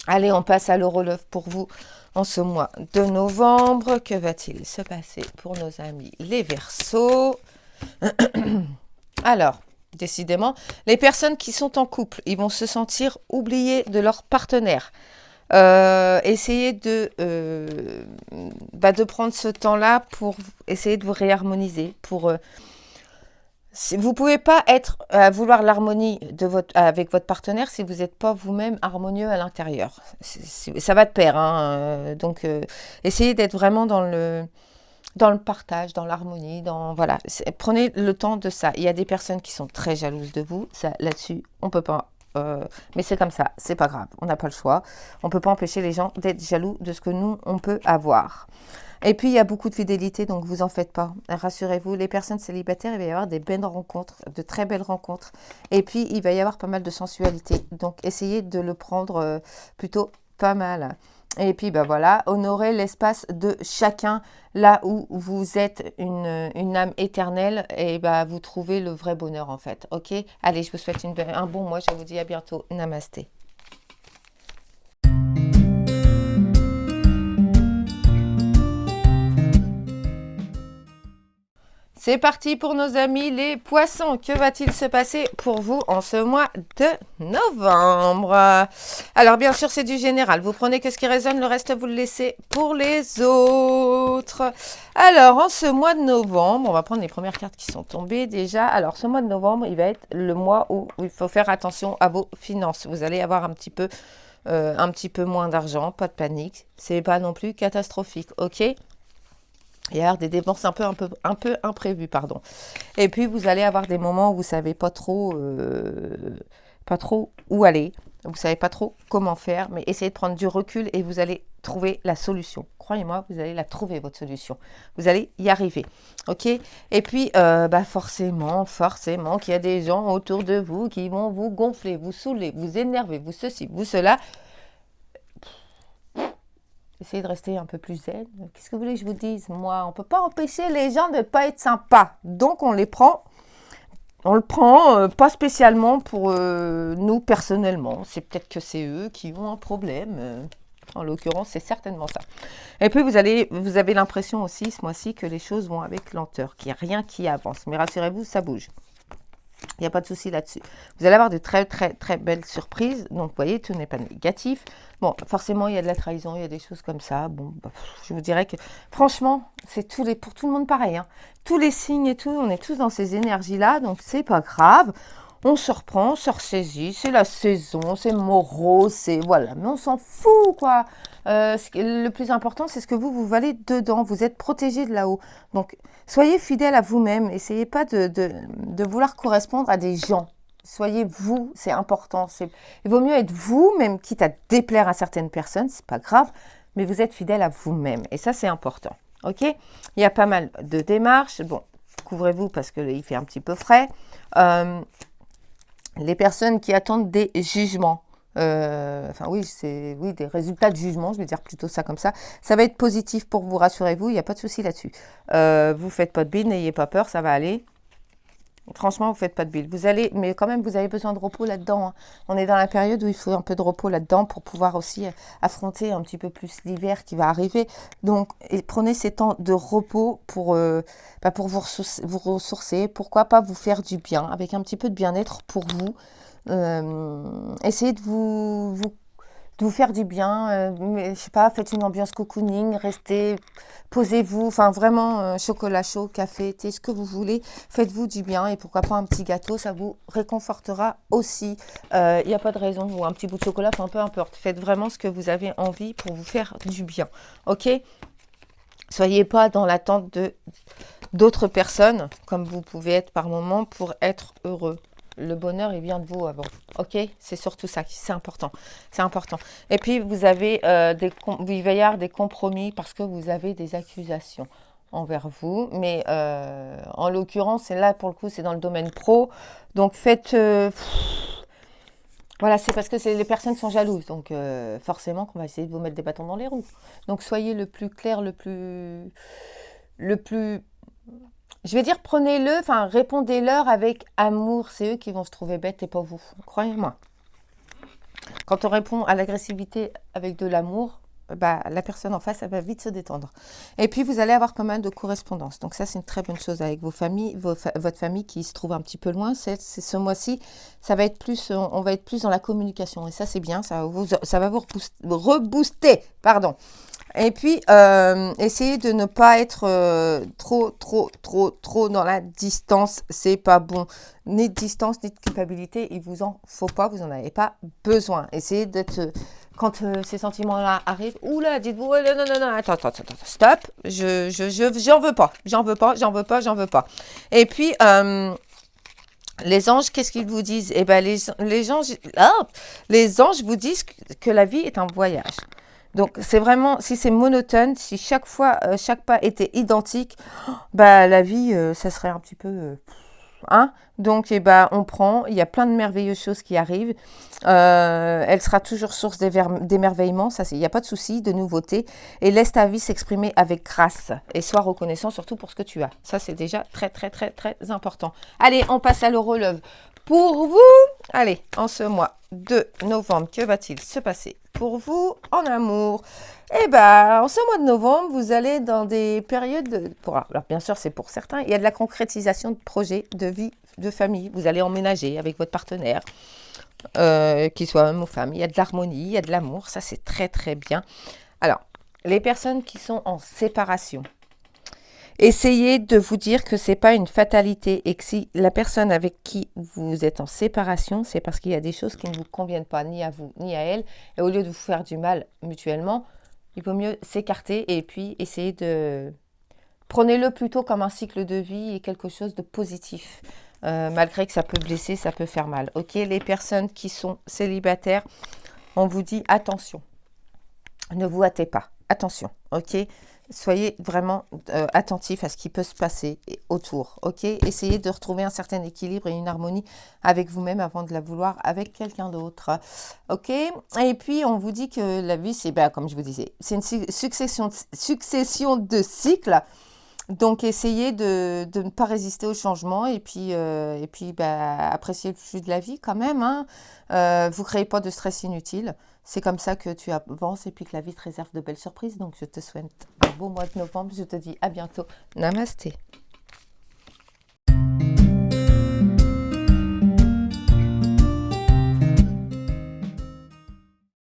Allez, on passe à l'horologe pour vous en ce mois de novembre. Que va-t-il se passer pour nos amis les Verseaux? Alors, décidément, les personnes qui sont en couple, ils vont se sentir oubliés de leur partenaire. Essayez de prendre ce temps-là pour essayer de vous réharmoniser. Vous pouvez pas être à vouloir l'harmonie avec votre partenaire si vous n'êtes pas vous-même harmonieux à l'intérieur. Ça va de pair, hein, essayez d'être vraiment dans le partage, dans l'harmonie, voilà. Prenez le temps de ça. Il y a des personnes qui sont très jalouses de vous. Ça, là-dessus, on peut pas. Mais c'est comme ça, c'est pas grave. On n'a pas le choix. On peut pas empêcher les gens d'être jaloux de ce que nous on peut avoir. Et puis il y a beaucoup de fidélité, donc vous en faites pas. Rassurez-vous, les personnes célibataires, il va y avoir des belles rencontres, de très belles rencontres. Et puis il va y avoir pas mal de sensualité. Donc essayez de le prendre plutôt pas mal. Et puis, ben voilà, honorez l'espace de chacun. Là où vous êtes une âme éternelle, et ben vous trouvez le vrai bonheur, en fait. OK? Allez, je vous souhaite un bon mois. Je vous dis à bientôt. Namasté. C'est parti pour nos amis les poissons. Que va-t-il se passer pour vous en ce mois de novembre? Alors bien sûr c'est du général. Vous prenez que ce qui résonne, le reste vous le laissez pour les autres. Alors en ce mois de novembre, on va prendre les premières cartes qui sont tombées déjà. Alors ce mois de novembre, il va être le mois où il faut faire attention à vos finances. Vous allez avoir un petit peu moins d'argent, pas de panique. C'est pas non plus catastrophique, ok? Il y a des dépenses un peu imprévues, pardon. Et puis, vous allez avoir des moments où vous ne savez pas trop où aller. Vous ne savez pas trop comment faire, mais essayez de prendre du recul et vous allez trouver la solution. Croyez-moi, vous allez la trouver, votre solution. Vous allez y arriver. OK? Et puis, forcément qu'il y a des gens autour de vous qui vont vous gonfler, vous saouler, vous énerver, vous ceci, vous cela. Essayez de rester un peu plus zen. Qu'est-ce que vous voulez que je vous dise? Moi, on ne peut pas empêcher les gens de ne pas être sympas. Donc, on le prend pas spécialement pour nous personnellement. C'est peut-être que c'est eux qui ont un problème. En l'occurrence, c'est certainement ça. Et puis, vous avez l'impression aussi, ce mois-ci, que les choses vont avec lenteur, qu'il n'y a rien qui avance. Mais rassurez-vous, ça bouge. Il n'y a pas de souci là-dessus. Vous allez avoir de très, très, très belles surprises. Donc, vous voyez, tout n'est pas négatif. Bon, forcément, il y a de la trahison, il y a des choses comme ça. Bon, je vous dirais que, franchement, c'est pour tout le monde pareil. Hein. Tous les signes et tout, on est tous dans ces énergies-là. Donc, c'est pas grave. On se reprend, on se ressaisit. C'est la saison, c'est morose, c'est... Voilà, mais on s'en fout, quoi. Le plus important, c'est ce que vous valez dedans. Vous êtes protégé de là-haut. Donc, soyez fidèle à vous-même. Essayez pas de vouloir correspondre à des gens. Soyez vous, c'est important. Il vaut mieux être vous, même quitte à déplaire à certaines personnes, c'est pas grave, mais vous êtes fidèle à vous-même. Et ça, c'est important. OK? Il y a pas mal de démarches. Bon, couvrez-vous parce qu'il fait un petit peu frais. Les personnes qui attendent des jugements. Des résultats de jugement, je vais dire plutôt ça comme ça. Ça va être positif pour vous, rassurez-vous, il n'y a pas de souci là-dessus. Vous faites pas de bile, n'ayez pas peur, ça va aller. Franchement, vous faites pas de bile. Mais quand même, vous avez besoin de repos là-dedans. Hein. On est dans la période où il faut un peu de repos là-dedans pour pouvoir aussi affronter un petit peu plus l'hiver qui va arriver. Donc, prenez ces temps de repos pour vous ressourcer. Pourquoi pas vous faire du bien, avec un petit peu de bien-être pour vous. Essayez de vous faire du bien, mais je sais pas, faites une ambiance cocooning, restez, posez-vous, enfin vraiment chocolat chaud, café, thé, ce que vous voulez, faites-vous du bien et pourquoi pas un petit gâteau, ça vous réconfortera aussi. Il n'y a pas de raison, ou un petit bout de chocolat, enfin peu importe, faites vraiment ce que vous avez envie pour vous faire du bien, ok? Soyez pas dans l'attente d'autres personnes, comme vous pouvez être par moment, pour être heureux. Le bonheur, il vient de vous avant. OK? C'est surtout ça, c'est important. C'est important. Et puis, vous avez il va y avoir des compromis parce que vous avez des accusations envers vous. Mais en l'occurrence, c'est là, pour le coup, c'est dans le domaine pro. Donc, faites... voilà, c'est parce que les personnes sont jalouses. Donc, forcément, qu'on va essayer de vous mettre des bâtons dans les roues. Donc, soyez le plus clair, le plus... Je vais dire, prenez-le, enfin, répondez-leur avec amour. C'est eux qui vont se trouver bêtes et pas vous. Croyez-moi. Quand on répond à l'agressivité avec de l'amour, bah, la personne en face, elle va vite se détendre. Et puis, vous allez avoir pas mal de correspondances. Donc ça, c'est une très bonne chose avec vos familles, votre famille qui se trouve un petit peu loin. C'est ce mois-ci, ça va être plus, on va être plus dans la communication. Et ça, c'est bien, ça va vous rebooster, pardon. Et puis, essayez de ne pas être trop dans la distance. C'est pas bon. Ni de distance, ni de culpabilité. Il vous en faut pas. Vous en avez pas besoin. Essayez d'être... quand ces sentiments-là arrivent, oula, dites-vous, oh, non, non, non, non, attends, stop. J'en veux pas. J'en veux pas, j'en veux pas, j'en veux pas. Et puis... les anges, qu'est-ce qu'ils vous disent? Eh ben, les anges vous disent que la vie est un voyage. Donc, c'est vraiment, si c'est monotone, si chaque fois, chaque pas était identique, bah, la vie, ça serait un petit peu... hein? Donc, eh ben, on prend, il y a plein de merveilleuses choses qui arrivent. Elle sera toujours source d'émerveillement, ça, il n'y a pas de souci, de nouveauté. Et laisse ta vie s'exprimer avec grâce. Et sois reconnaissant surtout pour ce que tu as. Ça, c'est déjà très, très, très, très important. Allez, on passe à l'horologe. Pour vous, allez, en ce mois de novembre, que va-t-il se passer pour vous en amour? Eh bien, en ce mois de novembre, vous allez dans des périodes... alors, bien sûr, c'est pour certains. Il y a de la concrétisation de projets, de vie, de famille. Vous allez emménager avec votre partenaire, qu'il soit homme ou femme. Il y a de l'harmonie, il y a de l'amour. Ça, c'est très, très bien. Alors, les personnes qui sont en séparation, essayez de vous dire que c'est pas une fatalité et que si la personne avec qui vous êtes en séparation, c'est parce qu'il y a des choses qui ne vous conviennent pas, ni à vous, ni à elle. Et au lieu de vous faire du mal mutuellement, il vaut mieux s'écarter et puis essayer de... Prenez-le plutôt comme un cycle de vie et quelque chose de positif. Malgré que ça peut blesser, ça peut faire mal. Ok, les personnes qui sont célibataires, on vous dit attention. Ne vous hâtez pas. Attention, ok? Soyez vraiment attentifs à ce qui peut se passer autour, ok? Essayez de retrouver un certain équilibre et une harmonie avec vous-même avant de la vouloir avec quelqu'un d'autre, ok? Et puis, on vous dit que la vie, c'est, ben, comme je vous disais, c'est une succession de cycles. Donc, essayez de ne pas résister au changement et puis bah, apprécier le flux de la vie quand même. Hein. Vous ne créez pas de stress inutile. C'est comme ça que tu avances et puis que la vie te réserve de belles surprises. Donc, je te souhaite un beau mois de novembre. Je te dis à bientôt. Namasté.